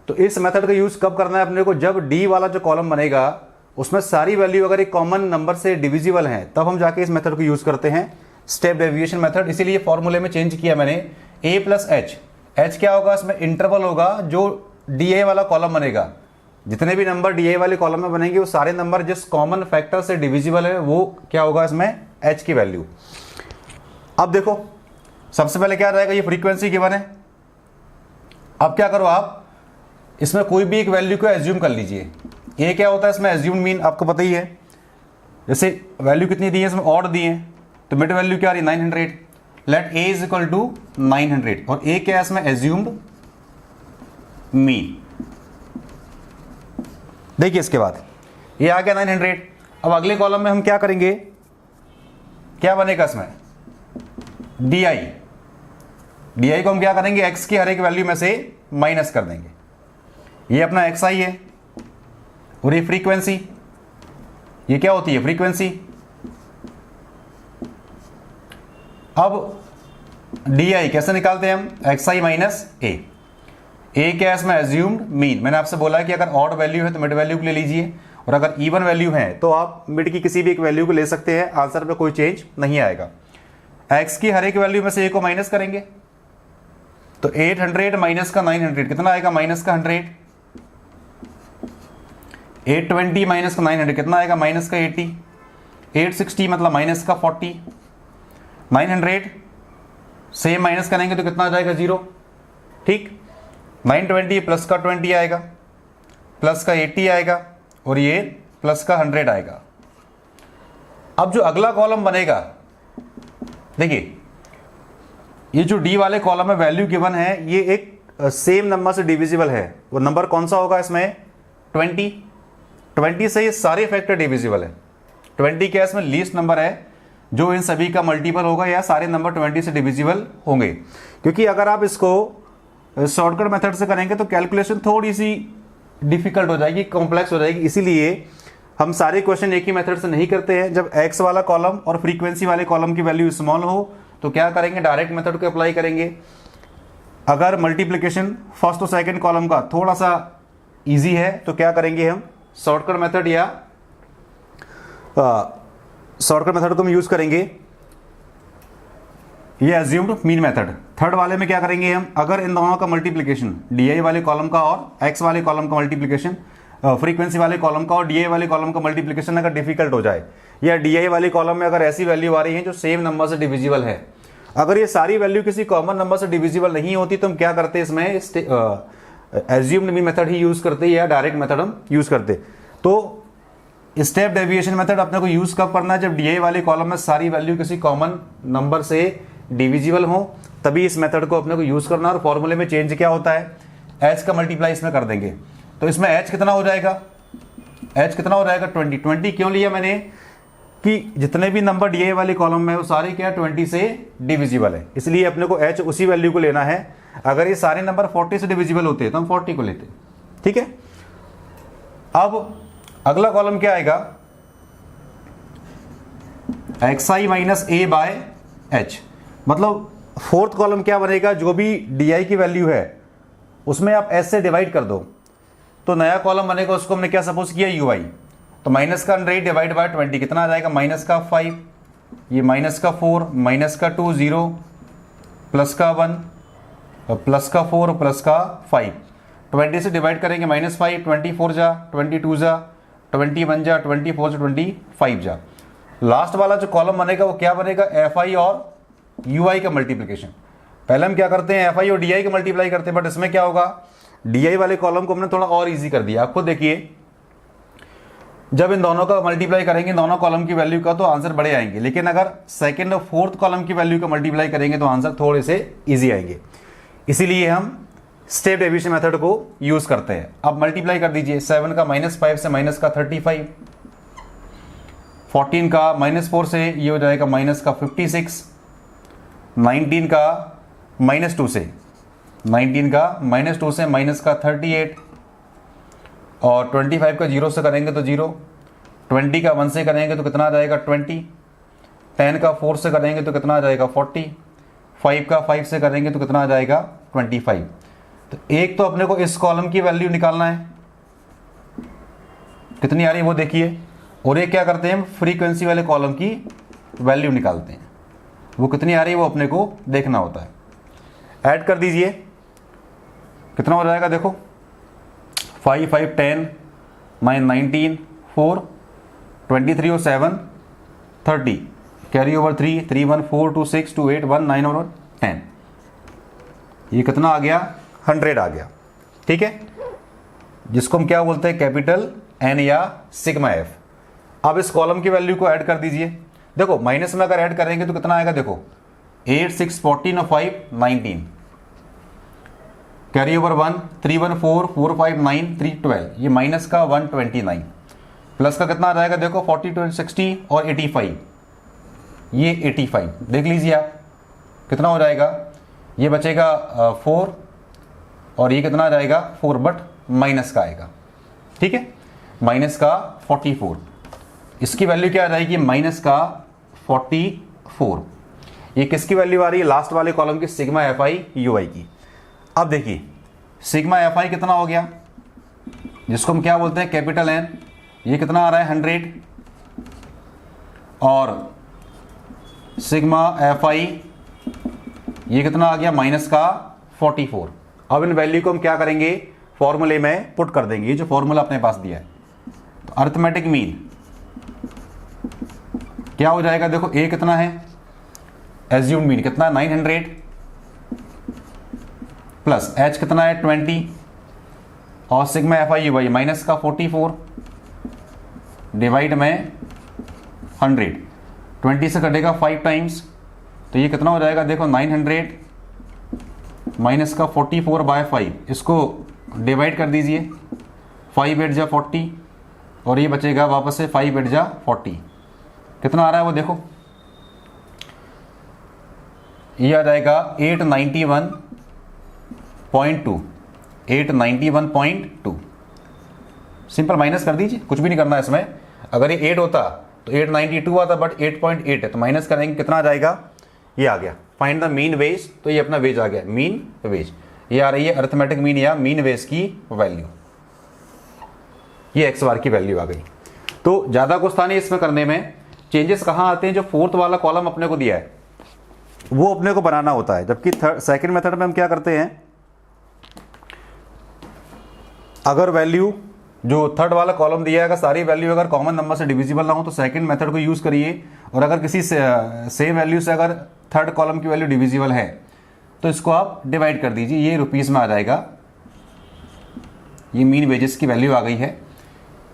तो इस मेथड का यूज कब करना है अपने को, जब डी वाला जो कॉलम बनेगा उसमें सारी वैल्यू अगर एक कॉमन नंबर से डिविजिबल है, तब हम जाके इस मेथड को यूज करते हैं, स्टेप डेविएशन मेथड। इसीलिए फॉर्मूले में चेंज किया मैंने, a प्लस एच। एच क्या होगा, इसमें इंटरवल होगा, जो डी ए वाला कॉलम बनेगा, जितने भी नंबर डी ए वाले कॉलम में बनेंगे वो सारे नंबर जिस कॉमन फैक्टर से डिविजिबल है वो क्या होगा इसमें, एच की वैल्यू। अब देखो सबसे पहले क्या रहेगा, ये फ्रीक्वेंसी गिवन है। अब क्या करो आप, इसमें कोई भी एक वैल्यू को एज्यूम कर लीजिए। ये क्या होता है इसमें एज्यूम मीन, आपको पता ही है। जैसे वैल्यू कितनी दी है इसमें, ऑड दी है, तो मिड वैल्यू क्या आ रही है 900। Let A is equal to 900 और ए क्या है इसमें, एज्यूम्ड मीन। देखिए इसके बाद ये आ गया 900। अब अगले कॉलम में हम क्या करेंगे, क्या बनेगा इसमें, डी आई। डी आई को हम क्या करेंगे, एक्स की हर एक वैल्यू में से माइनस कर देंगे। ये अपना एक्स आई है और ये फ्रीक्वेंसी, ये क्या होती है, फ्रीक्वेंसी। अब डी आई कैसे निकालते हैं हम, एक्स आई माइनस ए। ए क्या है इसमें, एज्यूम्ड मीन। मैंने आपसे बोला कि अगर ऑड वैल्यू है तो मिड वैल्यू को ले लीजिए, और अगर इवन वैल्यू है तो आप मिड की किसी भी एक वैल्यू को ले सकते हैं, आंसर पे कोई चेंज नहीं आएगा। एक्स की हर एक वैल्यू में से ए को माइनस करेंगे, तो 800 माइनस का 900 कितना आएगा, माइनस का 100। 820 माइनस का 900 कितना आएगा, माइनस का 80। 860 मतलब माइनस का 40। 900 सेम माइनस करेंगे तो कितना आ जाएगा, 0। ठीक, 920 प्लस का 20 आएगा, प्लस का 80 आएगा, और ये प्लस का 100 आएगा। अब जो अगला कॉलम बनेगा, देखिए ये जो डी वाले कॉलम में वैल्यू गिवन है, ये एक सेम नंबर से डिविजिबल है। वो नंबर कौन सा होगा इसमें, 20। 20 से ये सारे फैक्टर डिविजिबल है। 20 क्या इसमें लीस्ट नंबर है जो इन सभी का मल्टीपल होगा, या सारे नंबर 20 से डिविजिबल होंगे। क्योंकि अगर आप इसको शॉर्टकट मेथड से करेंगे तो कैलकुलेशन थोड़ी सी डिफिकल्ट हो जाएगी, कॉम्प्लेक्स हो जाएगी। इसीलिए हम सारे क्वेश्चन एक ही मेथड से नहीं करते हैं। जब एक्स वाला कॉलम और फ्रीक्वेंसी वाले कॉलम की वैल्यू स्मॉल हो तो क्या करेंगे, डायरेक्ट मेथड को अप्लाई करेंगे। अगर मल्टीप्लिकेशन फर्स्ट और सेकंड कॉलम का थोड़ा सा इजी है तो क्या करेंगे, हम शॉर्टकट मेथड या शॉर्टकट मेथड को हम यूज करेंगे, ये एज्यूम्ड मीन मेथड। थर्ड वाले में क्या करेंगे हम, अगर इन दोनों का मल्टीप्लिकेशन डी वाले कॉलम का और एक्स वाले कॉलम का मल्टीप्लिकेशन, फ्रीक्वेंसी वाले कॉलम का और डी वाले कॉलम का मल्टीप्लिकेशन अगर डिफिकल्ट हो जाए, या डी वाले कॉलम में अगर ऐसी वैल्यू आ रही है जो सेम नंबर से डिविजिबल है, अगर ये सारी वैल्यू किसी कॉमन नंबर से डिविजिबल नहीं होती तो हम क्या करते हैं, इसमें एज्यूम्ड मीन मेथड ही यूज करते या डायरेक्ट मेथड हम यूज करते। तो स्टेप डेविएशन मेथड अपने को यूज कब करना है, जब डी वाले कॉलम में सारी वैल्यू किसी कॉमन नंबर से डिविजिबल हो, तभी इस मेथड को अपने को यूज करना। और फॉर्मूले में चेंज क्या होता है, एच का मल्टीप्लाई इसमें कर देंगे, तो इसमें एच कितना हो जाएगा, एच कितना हो जाएगा 20। 20 क्यों लिया मैंने, कि जितने भी नंबर डी वाले कॉलम में वो सारे क्या 20 से डिविजिबल है, इसलिए अपने को एच उसी वैल्यू को लेना है। अगर ये सारे नंबर 40 से डिविजिबल होते हैं तो हम 40 को लेते, ठीक है। अब अगला कॉलम क्या आएगा, x i minus A by H. मतलब फोर्थ कॉलम क्या बनेगा, जो भी डी आई की वैल्यू है उसमें आप एच से डिवाइड कर दो तो नया कॉलम बनेगा, उसको हमने क्या सपोज किया, यू आई। तो माइनस का 100 डिवाइड बाय 20 कितना आ जाएगा, माइनस का 5, ये माइनस का 4, माइनस का 2 0, प्लस का 1, प्लस का 4, प्लस का 5। 20 से डिवाइड करेंगे -5, 24 जा, 22 जा, 21 जा, 24 से 25 जा। लास्ट वाला जो कॉलम बनेगा वो क्या बनेगा, एफ आई और यू आई का मल्टीप्लिकेशन। पहले हम क्या करते हैं, एफ आई और डी आई का मल्टीप्लाई करते हैं, बट इसमें क्या होगा, डी आई वाले कॉलम को हमने थोड़ा और इजी कर दिया। आपको देखिए, जब इन दोनों का मल्टीप्लाई करेंगे दोनों कॉलम की वैल्यू का तो आंसर बड़े आएंगे, लेकिन अगर सेकंड और फोर्थ कॉलम की वैल्यू का मल्टीप्लाई करेंगे तो आंसर थोड़े से इजी आएंगे। इसीलिए हम स्टेप डेविएशन मेथड को यूज करते हैं। अब मल्टीप्लाई कर दीजिए, 7 का -5 से माइनस का 35, 14 का -4 से ये हो जाएगा माइनस का 56, 19 का -2 से, 19 का -2 से माइनस का 38, और 25 का 0 से करेंगे तो 0, 20 का 1 से करेंगे तो कितना आ जाएगा 20, 10 का 4 से करेंगे तो कितना आ जाएगा 40, 5 का 5 से करेंगे तो कितना आ जाएगा 25। तो एक तो अपने को इस कॉलम की वैल्यू निकालना है, कितनी आ रही है वो देखिए, और एक क्या करते हैं, फ्रीक्वेंसी वाले कॉलम की वैल्यू निकालते हैं, वो कितनी आ रही है वो अपने को देखना होता है। ऐड कर दीजिए, कितना हो जाएगा देखो, 5 5 10 9 19 4 23 और 7 30, कैरी ओवर 3 3 1 4 2 6 2 8 1 9 और 10, ये कितना आ गया 100 आ गया, ठीक है, जिसको हम क्या बोलते हैं, कैपिटल एन या सिग्मा एफ। अब इस कॉलम की वैल्यू को ऐड कर दीजिए। देखो माइनस में अगर ऐड करेंगे तो कितना आएगा, देखो 8 6 14 और 5 19, कैरी ओवर 1 3 1 4 4 5 9 3 12, ये माइनस का 129, प्लस का कितना आ जाएगा, देखो 40 60 और 85, ये 85 देख लीजिए आप कितना हो जाएगा, ये बचेगा 4 और ये कितना आ जाएगा 4, बट माइनस का आएगा, ठीक है, माइनस का 44, इसकी वैल्यू क्या आ जाएगी, माइनस का 44। ये किसकी वैल्यू आ रही है, लास्ट वाले कॉलम की सिग्मा एफ आई यू आई की। अब देखिए सिग्मा एफ आई कितना हो गया, जिसको हम क्या बोलते हैं कैपिटल एन, ये कितना आ रहा है 100, और सिग्मा एफ आई ये कितना आ गया माइनस का 44। अब इन वैल्यू को हम क्या करेंगे, फॉर्मूले में पुट कर देंगे, ये जो फॉर्मूला अपने पास दिया है। तो अरिथमेटिक मीन क्या हो जाएगा, देखो ए कितना है, एज्यूम्ड मीन कितना है 900, प्लस एच कितना है 20, और sigma F I U Y minus का 44 डिवाइड में 100, 20 से कटेगा 5 टाइम्स, तो ये कितना हो जाएगा, देखो 900 माइनस का 44/5, इसको डिवाइड कर दीजिए, 5 8 जा 40 और ये बचेगा वापस से 5 8 जा 40, कितना आ रहा है वो देखो, ये आ जाएगा 891.2, 891.2। सिंपल माइनस कर दीजिए, कुछ भी नहीं करना है इसमें, अगर ये 8 होता तो 892 आता, बट 8.8 है तो माइनस करेंगे कितना आ जाएगा, ये आ गया। फाइंड द मीन वेज, तो ये अपना वेज आ गया, मीन वेज, ये आ रही है अरिथमेटिक मीन या मीन वेज की वैल्यू, ये एक्स बार की वैल्यू आ गई। तो ज्यादा कुछ था नहीं इसमें करने में। चेंजेस कहाँ आते हैं, जो फोर्थ वाला कॉलम अपने को दिया है वो अपने को बनाना होता है, जबकि सेकंड मेथड में हम क्या करते हैं, अगर वैल्यू जो थर्ड वाला कॉलम दिया है अगर सारी वैल्यू अगर कॉमन नंबर से डिविजिबल ना हो तो सेकंड मेथड को यूज करिए, और अगर किसी सेम वैल्यू से अगर थर्ड कॉलम की वैल्यू डिविजिबल है तो इसको आप डिवाइड कर दीजिए, ये रुपीस में आ जाएगा, ये मीन वेजेस की वैल्यू आ गई है।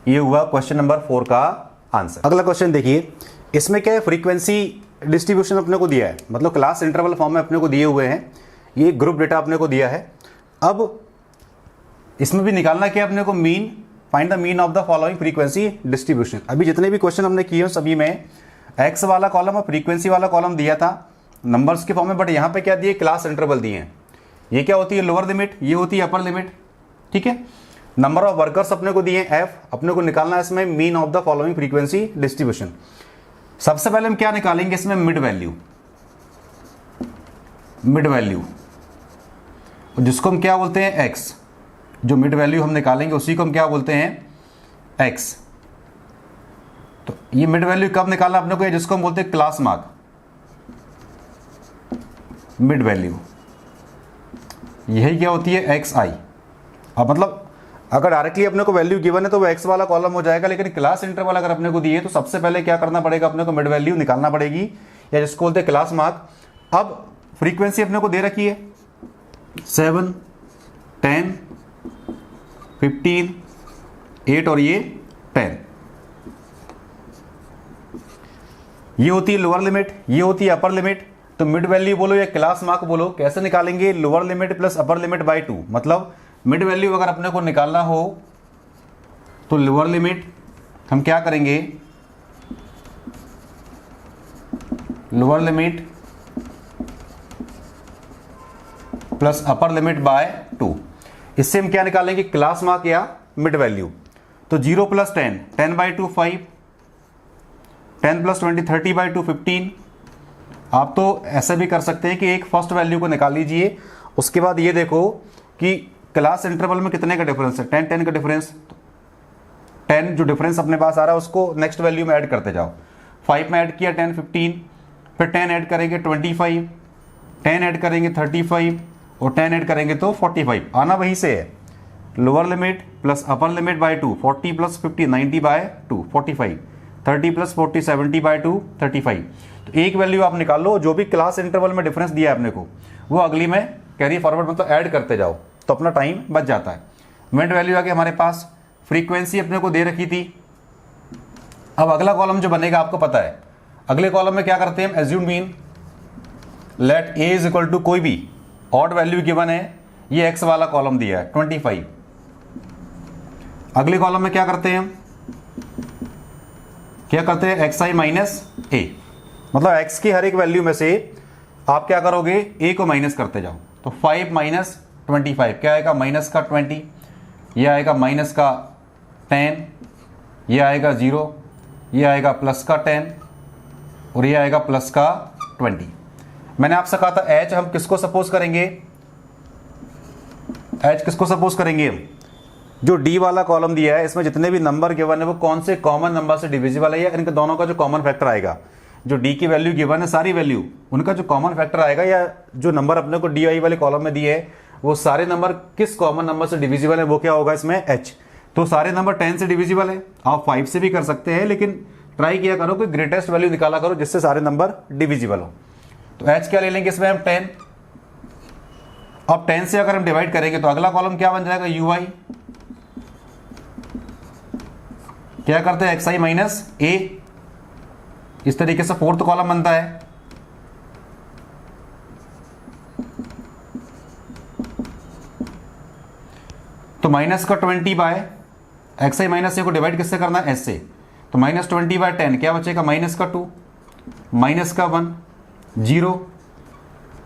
ये हुआ क्वेश्चन नंबर 4 का आंसर। अगला क्वेश्चन देखिए, इसमें क्या है, फ्रीक्वेंसी डिस्ट्रीब्यूशन अपने को दिया है, मतलब क्लास इंटरवल फॉर्म में अपने को दिए हुए हैं, ये ग्रुप डेटा अपने को दिया है। अब इसमें भी निकालना क्या अपने को, mean, find the mean of the following frequency distribution. अभी जितने भी क्वेश्चन हमने किए सभी में एक्स वाला कॉलम और फ्रीक्वेंसी वाला कॉलम दिया था नंबर्स के फॉर्म में, बट यहाँ पे क्या दिए, क्लास इंटरवल दिए हैं। ये क्या होती है, लोअर लिमिट, ये होती है अपर लिमिट, ठीक है। नंबर ऑफ वर्कर्स अपने को दिए एफ, अपने को निकालना है इसमें mean of the following frequency distribution. सबसे पहले हम क्या निकालेंगे इसमें, मिड वैल्यू, मिड वैल्यू जिसको हम क्या बोलते हैं एक्स, जो मिड वैल्यू हम निकालेंगे उसी को हम क्या बोलते हैं एक्स। तो ये मिड वैल्यू कब निकालना अपने को, जिसको हम बोलते हैं क्लास मार्क, मिड वैल्यू, यही क्या होती है एक्स आई। अब मतलब अगर डायरेक्टली अपने को वैल्यू गिवन है तो वो एक्स वाला कॉलम हो जाएगा, लेकिन क्लास इंटरवल अगर अपने को दिए तो सबसे पहले क्या करना पड़ेगा, अपने को मिड वैल्यू निकालना पड़ेगी, या जिसको बोलते हैं क्लास मार्क। अब फ्रीक्वेंसी अपने को दे रखी है 7 10 15 8 और ये 10, ये होती है लोअर लिमिट, ये होती है अपर लिमिट। तो मिड वैल्यू बोलो या क्लास मार्क बोलो, कैसे निकालेंगे, lower limit plus upper limit by 2। मतलब मिड वैल्यू अगर अपने को निकालना हो तो लोअर लिमिट हम क्या करेंगे, lower limit plus upper limit by 2। इससे हम क्या निकालेंगे, क्लास मार्क या मिड वैल्यू। तो 0 प्लस 10, 10/2 5, 10 प्लस 20 30/2 15। आप तो ऐसा भी कर सकते हैं कि एक फर्स्ट वैल्यू को निकाल लीजिए, उसके बाद ये देखो कि क्लास इंटरवल में कितने का डिफरेंस है, 10 10 का डिफरेंस, 10 जो डिफरेंस अपने पास आ रहा है उसको नेक्स्ट वैल्यू में ऐड करते जाओ। 5 में ऐड किया 10 15, फिर 10 ऐड करेंगे 25, 10 ऐड करेंगे 35 और 10 ऐड करेंगे तो 45। आना वहीं से है, lower limit plus upper limit by 2, 40 plus 50 90/2 45, 30 plus 40 70/2 35। तो एक वैल्यू आप निकाल लो, जो भी क्लास इंटरवल में डिफरेंस दिया है अपने को वो अगली में कैरी फॉरवर्ड मतलब ऐड करते जाओ, तो अपना टाइम बच जाता है। मिड वैल्यू आ गया हमारे पास, फ्रीक्वेंसी अपने को दे रखी थी अब अगला कॉलम जो बनेगा आपको पता है, अगले कॉलम में क्या करते हैं हम, assume mean, let A is equal to कोई भी ऑड वैल्यू गिवन है, ये एक्स वाला कॉलम दिया है 25। अगले कॉलम में क्या करते हैं हम, क्या करते हैं एक्स आई माइनस ए, मतलब एक्स की हर एक वैल्यू में से आप क्या करोगे, ए को माइनस करते जाओ। तो 5 माइनस 25 क्या आएगा, माइनस का 20, ये आएगा माइनस का 10, ये आएगा 0, ये आएगा प्लस का 10 और ये आएगा प्लस का 20। मैंने आपसे कहा था एच हम किसको सपोज करेंगे, एच किसको सपोज करेंगे, जो डी वाला कॉलम दिया है इसमें जितने भी नंबर गिवन है वो कौन से कॉमन नंबर से डिविजिबल है, या इनके दोनों का जो कॉमन फैक्टर आएगा, जो डी की वैल्यू गिवन है सारी वैल्यू उनका जो कॉमन फैक्टर आएगा, या जो नंबर अपने को डी आई वाले कॉलम में दिए है वो सारे नंबर किस कॉमन नंबर से डिविजिबल है, वो क्या होगा इसमें एच। तो सारे नंबर 10 से डिविजिबल है, आप 5 से भी कर सकते हैं, लेकिन ट्राई किया करो कि ग्रेटेस्ट वैल्यू निकाला करो जिससे सारे नंबर डिविजिबल हो। तो एच क्या ले लेंगे इसमें हम 10। अब 10 से अगर हम डिवाइड करेंगे तो अगला कॉलम क्या बन जाएगा, यू आई, क्या करते हैं एक्स आई माइनस ए, इस तरीके से फोर्थ कॉलम बनता है। तो माइनस का 20 बाय एक्स आई माइनस ए को डिवाइड किससे करना है, एस से, तो माइनस 20 बाय 10 क्या बचेगा, माइनस का 2, माइनस का 1, 0,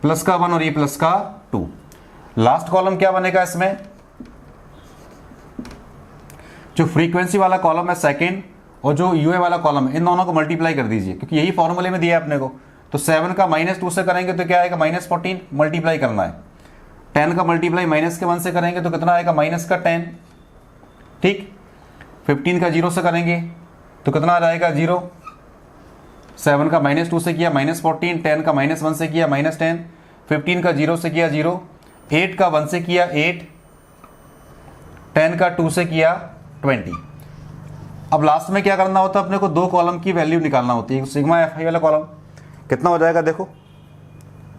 प्लस का 1 और ये प्लस का 2। लास्ट कॉलम क्या बनेगा इसमें, जो फ्रीक्वेंसी वाला कॉलम है सेकंड और जो यूए वाला कॉलम है इन दोनों को मल्टीप्लाई कर दीजिए, क्योंकि यही फॉर्मूले में दिया है अपने को। तो 7 का -2 से करेंगे तो क्या आएगा, -14, मल्टीप्लाई करना है। 10 का मल्टीप्लाई माइनस के 1 से करेंगे तो कितना आएगा, माइनस का 10, ठीक। 15 का 0 से करेंगे तो कितना आ जाएगा, 0। 7 का -2 से किया -14, 10 का -1 से किया -10, 15 का 0 से किया 0, 8 का 1 से किया 8, 10 का 2 से किया 20। अब लास्ट में क्या करना होता है अपने को, दो कॉलम की वैल्यू निकालना होती है। सिग्मा एफ आई वाला कॉलम कितना हो जाएगा, देखो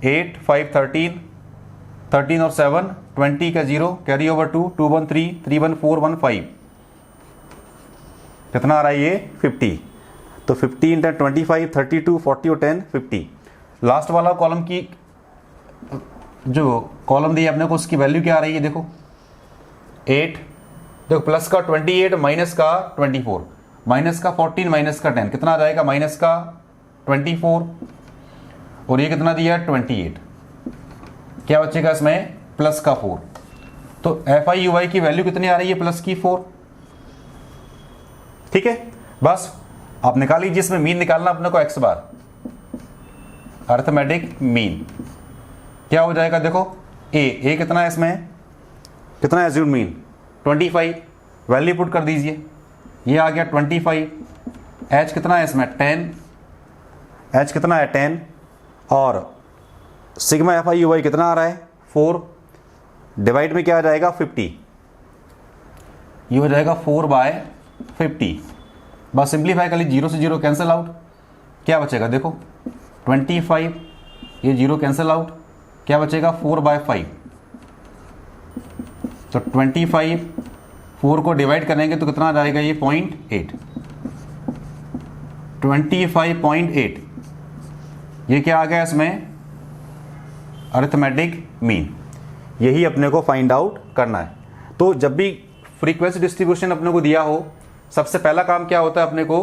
8, 5, 13, 13 और 7, 20 का 0, कैरी ओवर 2, 2, 1, 3, 3, 1, 4, 1, 5, कितना आ रहा है ये 50। तो 15, 10, 25, 32, 40 और 10, 50। लास्ट वाला कॉलम की जो कॉलम दी है अपने को उसकी वैल्यू क्या आ रही है, देखो 8, देखो प्लस का 28, माइनस का 24, माइनस का 14, माइनस का 10, कितना आ जाएगा, माइनस का 24 और ये कितना दिया 28, क्या बचेगा इसमें, प्लस का 4। तो एफ आई यू आई की वैल्यू कितनी आ रही है, प्लस की 4, ठीक है। बस आप निकाल लीजिए, इसमें मीन निकालना अपने को एक्स बार, अर्थमेटिक मीन क्या हो जाएगा, देखो ए कितना है इसमें, कितना है एज्यूम मीन 25, वैल्यू पुट कर दीजिए, ये आ गया 25। एच कितना है इसमें 10, एच कितना है 10 और sigma F I U Y कितना आ रहा है 4, डिवाइड में क्या आ जाएगा 50, ये हो जाएगा 4/50। बस सिंप्लीफाई कर लीजिए, 0 से 0 कैंसिल आउट, क्या बचेगा देखो 25, ये 0 कैंसिल आउट, क्या बचेगा 4/5। तो 25 4 को डिवाइड करेंगे तो कितना आ जाएगा ये 0.8, 25.8, ये क्या आ गया इसमें अरिथमेटिक मीन। यही अपने को फाइंड आउट करना है। तो जब भी फ्रीक्वेंसी डिस्ट्रीब्यूशन अपने को दिया हो, सबसे पहला काम क्या होता है अपने को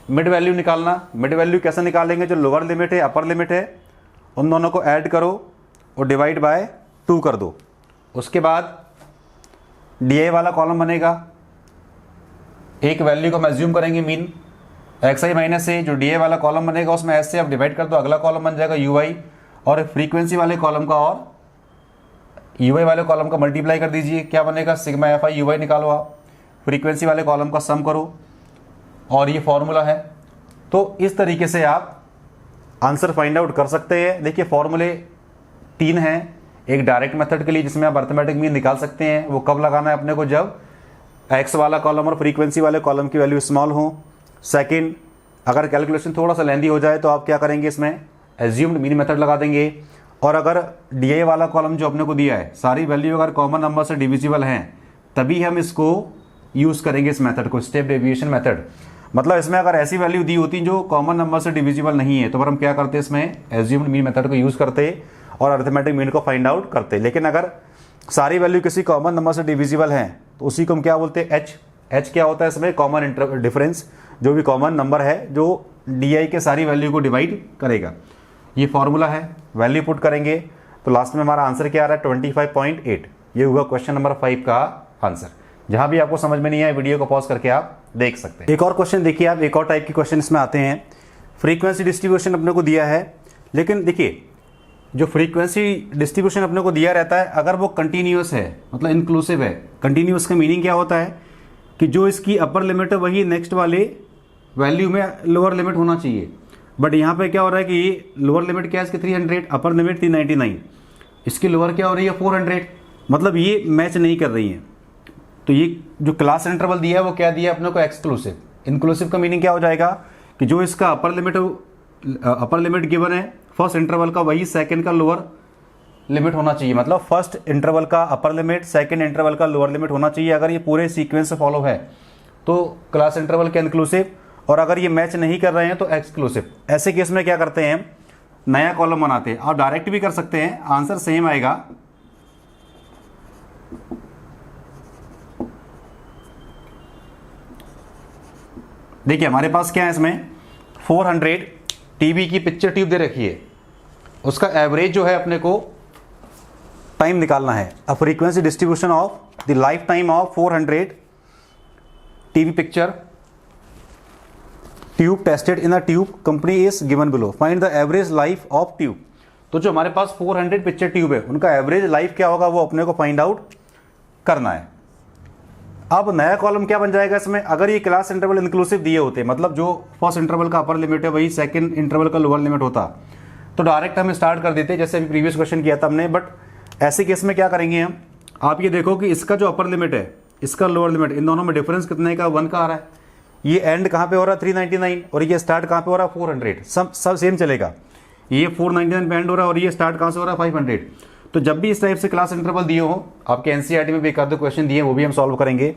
मिड वैल्यू निकालना। मिड वैल्यू कैसे निकालेंगे, जो लोअर लिमिट है अपर लिमिट है उन दोनों को ऐड करो और डिवाइड बाय 2 कर दो। उसके बाद डी वाला कॉलम बनेगा, एक वैल्यू को हम एज्यूम करेंगे मीन एक्स आई माइनस ए, जो डी वाला कॉलम बनेगा उसमें एस से आप डिवाइड कर दो, अगला कॉलम बन जाएगा यू आई, और फ्रीक्वेंसी वाले कॉलम का और यू आई वाले कॉलम का मल्टीप्लाई कर दीजिए, क्या बनेगा सिग्मा एफ आई यू आई निकालो आप, फ्रीक्वेंसी वाले कॉलम का सम करो और ये फॉर्मूला है। तो इस तरीके से आप आंसर फाइंड आउट कर सकते हैं। देखिए फॉर्मूले 3 हैं, एक डायरेक्ट मेथड के लिए जिसमें आप अर्थमेटिक मीन निकाल सकते हैं, वो कब लगाना है अपने को, जब एक्स वाला कॉलम और फ्रीक्वेंसी वाले कॉलम की वैल्यू स्मॉल हो। सेकंड, अगर कैलकुलेशन थोड़ा सा लेंदी हो जाए तो आप क्या करेंगे, इसमें एज्यूम्ड मीन मेथड लगा देंगे। और अगर डी वाला कॉलम जो अपने को दिया है सारी वैल्यू अगर कॉमन नंबर से डिविजिबल हैं तभी हम इसको यूज़ करेंगे, इस मेथड को, स्टेप डेविएशन मेथड। मतलब इसमें अगर ऐसी वैल्यू दी होती जो कॉमन नंबर से डिविजिबल नहीं है तो फिर हम क्या करते इसमें एज्यूम्ड मीन मेथड को यूज करते और अरिथमेटिक मीन को फाइंड आउट करते। लेकिन अगर सारी वैल्यू किसी कॉमन नंबर से डिविजिबल हैं तो उसी को हम क्या बोलते हैं, एच क्या होता है इसमें, कॉमन डिफरेंस, जो भी कॉमन नंबर है जो डी के सारी वैल्यू को डिवाइड करेगा। ये फॉर्मूला है, वैल्यू पुट करेंगे तो लास्ट में हमारा आंसर क्या आ रहा है 25.8। ये हुआ क्वेश्चन नंबर 5 का आंसर। जहां भी आपको समझ में नहीं आए वीडियो को पॉज करके आप देख सकते हैं। एक और क्वेश्चन देखिए आप, एक और टाइप के क्वेश्चन इसमें आते हैं। फ्रीक्वेंसी डिस्ट्रीब्यूशन अपने को दिया है, लेकिन देखिए जो फ्रीक्वेंसी डिस्ट्रीब्यूशन अपने को दिया रहता है अगर वो कंटिन्यूअस है, मतलब इंक्लूसिव है। कंटिन्यूअस का मीनिंग क्या होता है कि जो इसकी अपर लिमिट है वही नेक्स्ट वाले वैल्यू में लोअर लिमिट होना चाहिए। बट यहाँ पे क्या हो रहा है कि ये लोअर लिमिट क्या है इसकी 300, अपर लिमिट 399, इसकी लोअर क्या हो रही है 400, मतलब ये मैच नहीं कर रही है। तो ये जो क्लास इंटरवल दिया है वो क्या दिया है अपने को, एक्सक्लूसिव। इंक्लूसिव का मीनिंग क्या हो जाएगा कि जो इसका अपर लिमिट गिवन है फर्स्ट इंटरवल का वही सेकंड का लोअर लिमिट होना चाहिए। मतलब फर्स्ट इंटरवल का अपर लिमिट, सेकंड इंटरवल का लोअर लिमिट होना चाहिए। अगर ये पूरे सीक्वेंस से फॉलो है तो क्लास इंटरवल के इंक्लूसिव, और अगर ये मैच नहीं कर रहे हैं तो एक्सक्लूसिव। ऐसे केस में क्या करते हैं, नया कॉलम बनाते हैं। आप डायरेक्ट भी कर सकते हैं, आंसर सेम आएगा। देखिए हमारे पास क्या है इसमें 400 टीवी की पिक्चर ट्यूब दे रखी है, उसका एवरेज जो है अपने को टाइम निकालना है। A frequency distribution of the life time of 400 TV picture tube tested in a tube company is given below, find the average life of tube. तो जो हमारे पास 400 पिक्चर ट्यूब है उनका एवरेज लाइफ क्या होगा वो अपने को फाइंड आउट करना है। अब नया कॉलम क्या बन जाएगा इसमें, अगर ये क्लास इंटरवल इंक्लूसिव दिए होते, मतलब जो फर्स्ट इंटरवल का अपर लिमिट है वही सेकंड इंटरवल का लोअर लिमिट होता, तो डायरेक्ट हम स्टार्ट कर देते जैसे अभी प्रीवियस क्वेश्चन किया था हमने। बट ऐसे केस में क्या करेंगे हम, आप ये देखो कि इसका जो अपर लिमिट है इसका लोअर लिमिट, इन दोनों में डिफरेंस कितने का, 1 का आ रहा है। ये एंड कहाँ पे हो रहा है 399 और ये स्टार्ट कहाँ पे हो रहा है 400, सब सेम चलेगा। ये 499 पे एंड हो रहा है और ये स्टार्ट कहाँ से हो रहा है 500। तो जब भी इस टाइप से क्लास इंटरवल दिए हो, आपके एनसीईआरटी में भी एक आधे क्वेश्चन दिए वो भी हम सॉल्व करेंगे।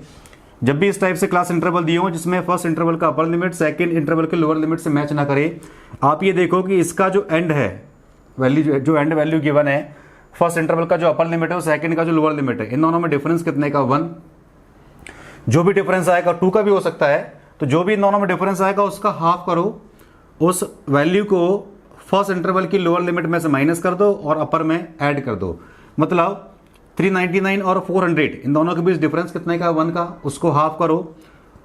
जब भी इस टाइप से क्लास इंटरवल दिए हो जिसमें फर्स्ट इंटरवल का अपर लिमिट सेकंड इंटरवल के लोअर लिमिट से मैच ना करे, आप ये देखो कि इसका जो एंड है वैल्यू, जो एंड वैल्यू गिवन है फर्स्ट इंटरवल का जो अपर लिमिट है और सेकंड का जो लोअर लिमिट है, इन दोनों में डिफरेंस कितने का 1। जो भी डिफरेंस आएगा 2 का भी हो सकता है, तो जो भी इन दोनों में डिफरेंस आएगा उसका हाफ करो, उस वैल्यू को फर्स्ट इंटरवल की लोअर लिमिट में से माइनस कर दो और अपर में ऐड कर दो। मतलब 399 और 400 इन दोनों के बीच डिफरेंस कितने का 1 का, उसको हाफ करो,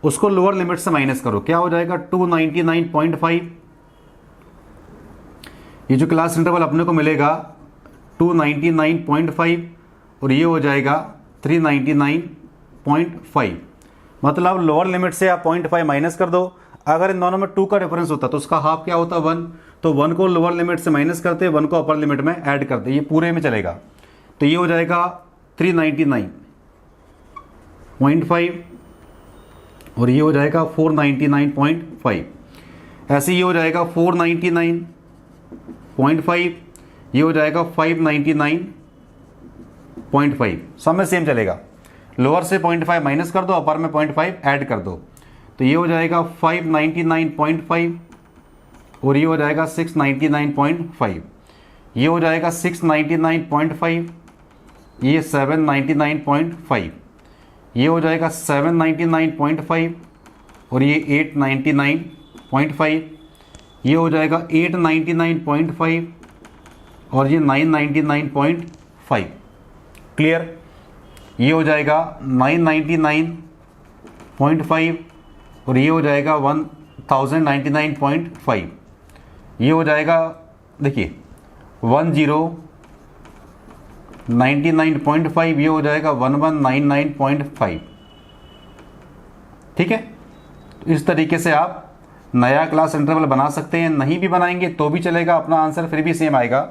उसको लोअर लिमिट से माइनस करो, क्या हो जाएगा 299.5। ये जो क्लास इंटरवल अपने को मिलेगा 299.5 और ये हो जाएगा 399.5। मतलब लोअर लिमिट से आप 0.5 माइनस कर दो। अगर इन दोनों में 2 का डिफरेंस होता तो उसका हाफ क्या होता 1, तो 1 को लोअर लिमिट से माइनस करते, 1 को अपर लिमिट में ऐड करते, ये पूरे में चलेगा। तो ये हो जाएगा 399.5 और ये हो जाएगा 499.5। ऐसे ये हो जाएगा 499.5, ये हो जाएगा 599.5, सब में सेम चलेगा। लोअर से 0.5 माइनस कर दो, अपर में 0.5 ऐड कर दो, तो ये हो जाएगा 599.5 और ये हो जाएगा 699.5, ये हो जाएगा 699.5, ये 799.5, ये हो जाएगा 799.5 और ये 899.5, ये हो जाएगा 899.5 और ये 999.5। क्लियर? ये हो जाएगा 999.5 और ये हो जाएगा 1099.5। ये हो जाएगा देखिए 1099.5, ये हो जाएगा 1199.5। ठीक है, इस तरीके से आप नया क्लास इंटरवल बना सकते हैं। नहीं भी बनाएंगे तो भी चलेगा, अपना आंसर फिर भी सेम आएगा।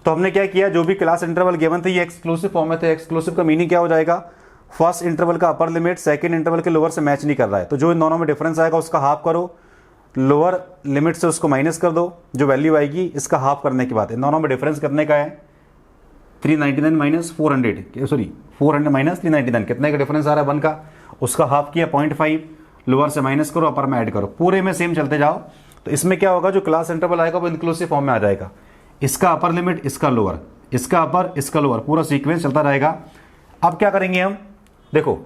तो हमने क्या किया, जो भी क्लास इंटरवल गिवन थे ये एक्सक्लूसिव फॉर्म में थे। एक्सक्लूसिव का मीनिंग क्या हो जाएगा, फर्स्ट इंटरवल का अपर लिमिट सेकंड इंटरवल के लोअर से मैच नहीं कर रहा है, तो जो इन दोनों में डिफरेंस आएगा उसका हाफ करो, लोअर लिमिट से उसको माइनस कर दो, जो वैल्यू आएगी इसका हाफ करने के बाद इन दोनों में डिफरेंस कितने का है 399 माइनस 400, सॉरी 400 माइनस 399, कितने का डिफरेंस आ रहा है 1 का, उसका हाफ किया 0.5, लोअर से माइनस करो, अपर में ऐड करो, पूरे में सेम चलते जाओ। तो इसमें क्या होगा, जो क्लास इंटरवल आएगा वो इंक्लूसिव फॉर्म में आ जाएगा। इसका अपर लिमिट, इसका लोअर, इसका अपर, इसका लोअर, पूरा सीक्वेंस चलता रहेगा। अब क्या करेंगे हम, देखो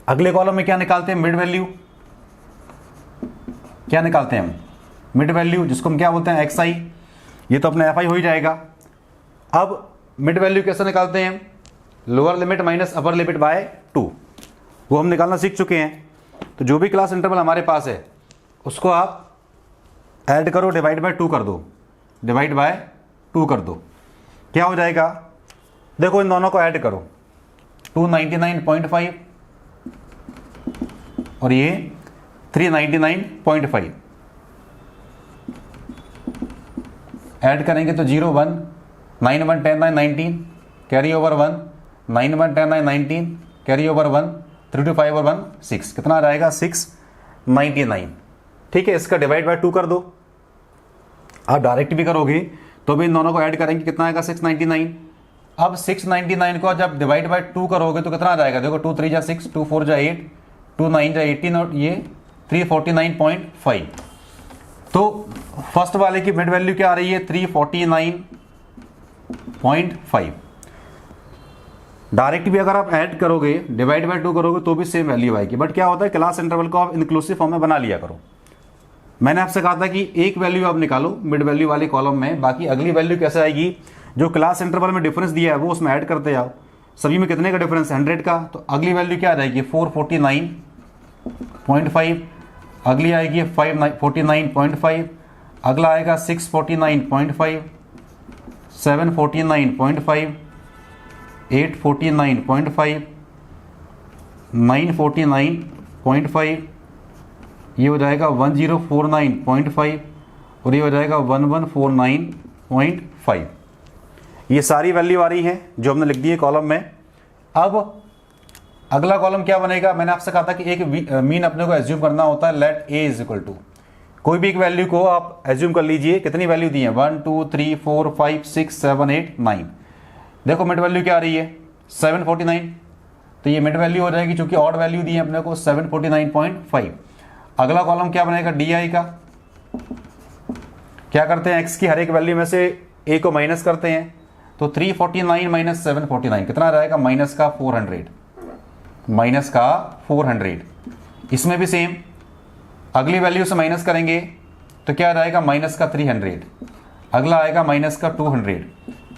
अगले कॉलम में क्या निकालते हैं, मिड वैल्यू। क्या निकालते हैं हम, मिड वैल्यू, जिसको हम क्या बोलते हैं, एक्स आई। ये तो अपना एफ आई हो ही जाएगा। अब मिड वैल्यू कैसे निकालते हैं, lower limit minus upper limit by 2, वो हम निकालना सीख चुके हैं। तो जो भी क्लास इंटरवल हमारे पास है उसको आप ऐड करो, डिवाइड बाय 2 कर दो, डिवाइड बाय 2 कर दो, क्या हो जाएगा, देखो इन दोनों को ऐड करो, 299.5 और ये 399.5 ऐड करेंगे तो 0 1 9 1 10 9 19 कैरी ओवर 1 9 1 10 9 19 कैरी ओवर 1 3 2 5 और 1 6, कितना आ जाएगा 699। ठीक है, इसका डिवाइड बाय 2 कर दो। आप डायरेक्ट भी करोगे तो भी इन दोनों को ऐड करेंगे, कितना आएगा 699। अब 699 को जब डिवाइड बाय 2 करोगे तो कितना आ जाएगा, देखो 2 3 जा 6, 2 4 जा 8, 2 9 जा 18 और ये 349.5। तो फर्स्ट वाले की मिड वैल्यू क्या आ रही है, 349.5। डायरेक्ट भी अगर आप ऐड करोगे, डिवाइड बाय 2 करोगे तो भी सेम वैल्यू आएगी। बट क्या होता है, क्लास इंटरवल को आप इंक्लूसिव फॉर्म में बना लिया करो। मैंने आपसे कहा था कि एक वैल्यू आप निकालो मिड वैल्यू वाले कॉलम में, बाकी अगली वैल्यू कैसे आएगी, जो क्लास इंटरवल में डिफरेंस दिया है वो उसमें ऐड करते जाओ। सभी में कितने का डिफरेंस, 100 का, तो अगली वैल्यू क्या आ जाएगी 449.5, अगली आएगी 549.5, अगला आएगा 649.5, 749.5, 849.5, 949.5, ये हो जाएगा 1049.5 और ये हो जाएगा 1149.5। ये सारी वैल्यू आ रही हैं जो हमने लिख दी है कॉलम में। अब अगला कॉलम क्या बनेगा, मैंने आपसे कहा था कि एक मीन अपने को एज्यूम करना होता है। Let A is equal to, कोई भी एक वैल्यू को आप एज्यूम कर लीजिए। कितनी वैल्यू दी है, 1 2 3 4 5 6 7 8 9। देखो मिड वैल्यू क्या आ रही है 749, तो ये मिड वैल्यू हो जाएगी, चूंकि ऑड वैल्यू दी है अपने को 749.5। अगला कॉलम क्या बनेगा, डी आई का। क्या करते हैं, एक्स की हर एक वैल्यू में से ए को माइनस करते हैं, तो 349 माइनस 749 कितना रहेगा, माइनस का 400, माइनस का 400। इसमें भी सेम, अगली वैल्यू से माइनस करेंगे तो क्या आ जाएगा, माइनस का 300, अगला आएगा माइनस का 200,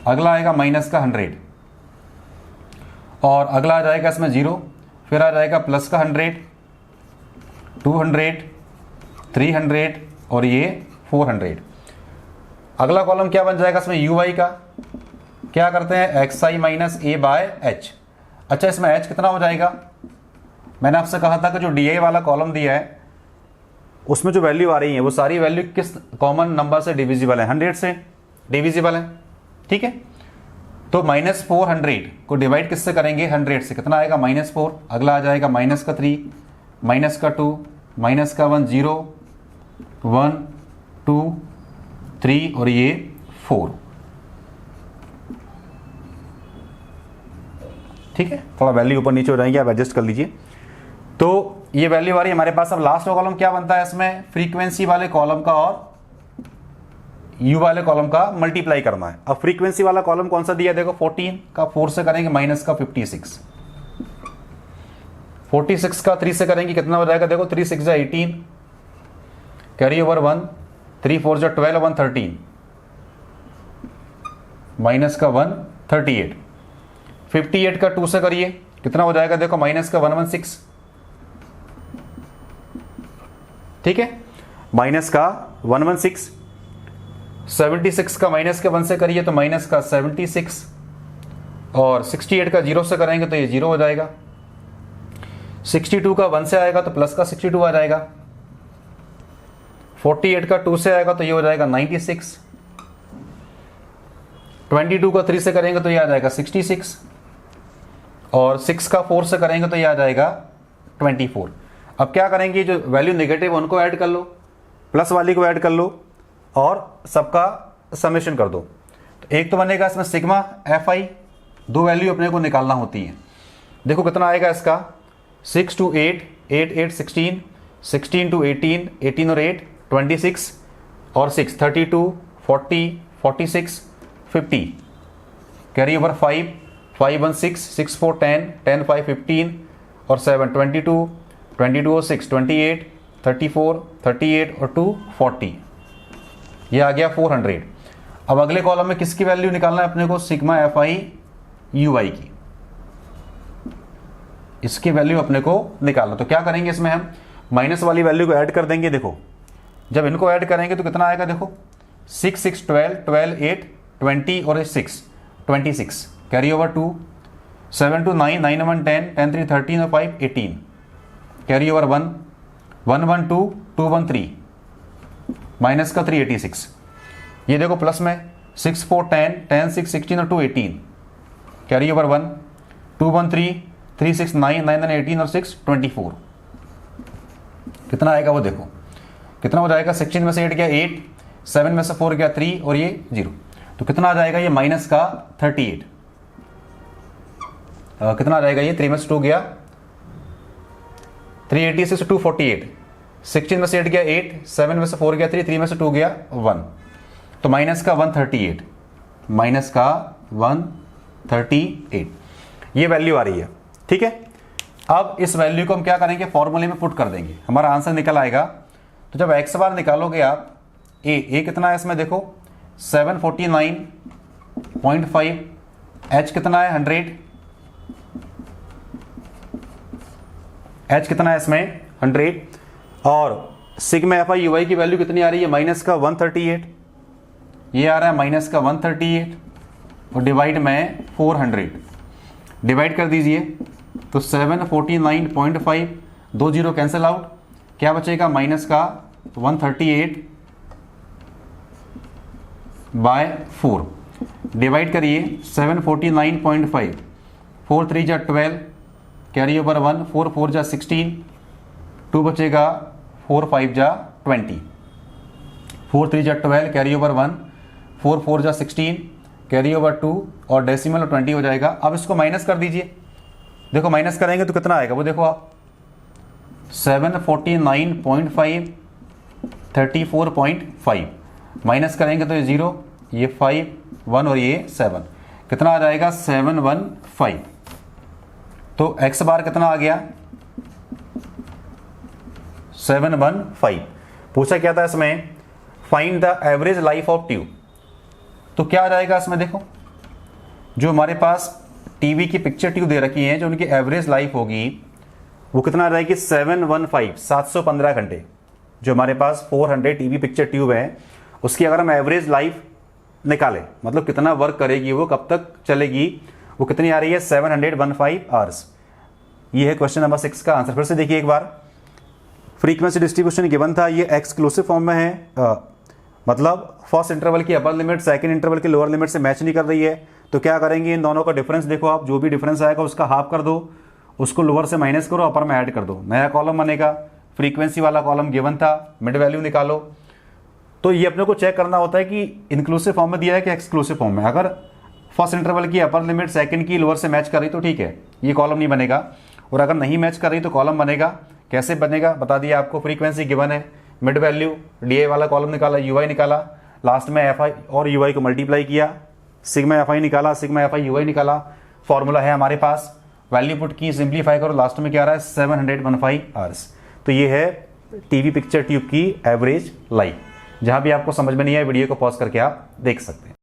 अगला आएगा माइनस का 100 और अगला आ जाएगा इसमें 0, फिर आ जाएगा प्लस का 100, 200, 300 और ये 400। अगला कॉलम क्या बन जाएगा इसमें, यू आई का। क्या करते हैं, x i minus A by H. अच्छा, इसमें एच कितना हो जाएगा, मैंने आपसे कहा था कि जो डी आई वाला कॉलम दिया है उसमें जो वैल्यू आ रही है वो सारी वैल्यू किस कॉमन नंबर से डिविजिबल है, 100 से डिविजिबल है। ठीक है, तो माइनस 400 को डिवाइड किससे करेंगे, 100 से, कितना आएगा -4। अगला आ जाएगा माइनस का 3, माइनस का 2, माइनस का 1 0 1 2 3 और ये 4। ठीक है, थोड़ा वैल्यू ऊपर नीचे हो जाएंगे, आप एडजस्ट कर लीजिए। तो ये वैल्यू आ रही है हमारे पास। अब लास्ट कॉलम क्या बनता है इसमें, फ्रीक्वेंसी वाले कॉलम का और यू वाले कॉलम का मल्टीप्लाई करना है। अब फ्रीक्वेंसी वाला कॉलम कौन सा दिया है, देखो 14 का 4 से करेंगे माइनस का 56, 46 का 3 से करेंगे कितना हो जाएगा, देखो 3 6 18, कैरी ओवर 1, 3 4 12 1 13, माइनस का 1 38, 58 का 2 से करिए कितना हो जाएगा, देखो माइनस का 116। ठीक है, माइनस का 116, 76 का माइनस के 1 से करिए तो माइनस का 76 और 68 का 0 से करेंगे तो ये 0 हो जाएगा। 62 का 1 से आएगा तो प्लस का 62 आ जाएगा। 48 का 2 से आएगा तो ये हो जाएगा 96। 22 का 3 से करेंगे तो ये आ जाएगा 66 और 6 का 4 से करेंगे तो ये आ जाएगा 24। अब क्या करेंगे, जो वैल्यू नेगेटिव उनको ऐड कर लो, प्लस वाली को ऐड कर लो और सबका समेशन कर दो। तो एक तो बनेगा इसमें सिग्मा एफ आई, दो वैल्यू अपने को निकालना होती है। देखो कितना आएगा इसका, 6 to 8 8 8 16, 16 to 18, 18 और 8 26 और 6 32, 40, 46, 50, कैरी ओवर 5, 5 1 6, 6 4 10, 10 5 15 और 7 22, 22 और 6 28, 34, 38 और 2 40, ये आ गया 400। अब अगले कॉलम में किसकी वैल्यू निकालना है अपने को, सिग्मा एफ आई यू आई की, इसकी वैल्यू अपने को निकालना। तो क्या करेंगे इसमें, हम माइनस वाली वैल्यू को ऐड कर देंगे। देखो जब इनको ऐड करेंगे तो कितना आएगा, देखो 6 6 12, 12 8 20 और 6 26, कैरी ओवर 2, 7 2 9, 9 1 10, 10 3 13 और 5 18, कैरी ओवर 1, 1 1 2, 2 1 3, माइनस का 386, ये देखो प्लस में 6 4 10, 10 6 16 और 2 18, कैरी ओवर 1, 2 1 3, 3 6 9, 9 9 18 और 6 24, कितना आएगा वो देखो कितना हो जाएगा। 16 में से 8 गया 8, 7 में से 4 गया 3 और ये 0, तो कितना आ जाएगा ये माइनस का 38। कितना आ जाएगा ये, 3 में से 2 गया 386 2 48, 16 में से 8 गया 8, 7 में से 4 गया 3, 3 में से 2 गया 1, तो माइनस का 138, माइनस का 138 ये वैल्यू आ रही है। ठीक है, अब इस वैल्यू को हम क्या करेंगे, फॉर्मूले में पुट कर देंगे, हमारा आंसर निकल आएगा। तो जब एक्स बार निकालोगे आप, ए कितना है इसमें देखो 749.5, एच कितना है 100, एच कितना है इसमें 100, और सिग्मा एफ आई यू आई की वैल्यू कितनी आ रही है, माइनस का 138, ये आ रहा है माइनस का 138 और डिवाइड में 400, डिवाइड कर दीजिए तो 749.5, 2 0 कैंसिल आउट, क्या बचेगा माइनस का 138 बाय 4, डिवाइड करिए 749.5, 4 3 जा 12, कैरी ओवर 1, 4 4 जा 16, 2 बचेगा 4 5 जा 20, 4 3 जा 12, कैरी ओवर 1, 4 4 जा 16, कैरी ओवर 2 और डेसिमल 20 हो जाएगा। अब इसको माइनस कर दीजिए, देखो माइनस करेंगे तो कितना आएगा वो देखो आप 749.5, 34.5, माइनस करेंगे तो ये 0, ये 5 1 और ये 7, कितना आ जाएगा 715। तो एक्स बार कितना आ गया 715। पूछा क्या था इसमें, find the average life of tube, तो क्या आ जाएगा इसमें देखो, जो हमारे पास टीवी की पिक्चर ट्यूब दे रखी है, जो उनकी एवरेज लाइफ होगी वो कितना आ जाएगी 715, 715 घंटे। जो हमारे पास 400 टीवी पिक्चर ट्यूब है उसकी अगर हम एवरेज लाइफ निकालें, मतलब कितना वर्क करेगी वो, कब तक चलेगी, वो कितनी आ रही है 715 आवर्स। ये है क्वेश्चन नंबर 6 का आंसर। फिर से देखिए एक बार, फ्रीक्वेंसी डिस्ट्रीब्यूशन गिवन था, ये एक्सक्लूसिव फॉर्म में है, मतलब फर्स्ट इंटरवल की अपर लिमिट सेकंड इंटरवल की लोअर लिमिट से मैच नहीं कर रही है। तो क्या करेंगे, इन दोनों का डिफरेंस देखो आप, जो भी डिफरेंस आएगा उसका हाफ कर दो, उसको लोअर से माइनस करो, अपर में ऐड कर दो, नया कॉलम बनेगा। फ्रीक्वेंसी वाला कॉलम गिवन था, मिड वैल्यू निकालो। तो ये अपने को चेक करना होता है कि इंक्लूसिव फॉर्म में दिया है कि एक्सक्लूसिव फॉर्म में। अगर फर्स्ट इंटरवल की अपर लिमिट सेकंड की लोअर से मैच कर रही तो ठीक है, ये कॉलम नहीं बनेगा, और अगर नहीं मैच कर रही तो कॉलम बनेगा। कैसे बनेगा बता दिया आपको, फ्रीक्वेंसी गिवन है, मिड वैल्यू डीए वाला कॉलम निकाला, यूआई निकाला, लास्ट में एफ आई और यूआई को मल्टीप्लाई किया, सिग्मा एफ आई निकाला, सिग्मा एफ आई यूआई निकाला, फॉर्मूला है हमारे पास, वैल्यू पुट की, सिंप्लीफाई करो, लास्ट में क्या आ रहा है 715 आवर्स। तो ये है टीवी पिक्चर ट्यूब की एवरेज लाइफ। जहां भी आपको समझ में नहीं आए वीडियो को पॉज करके आप देख सकते हैं।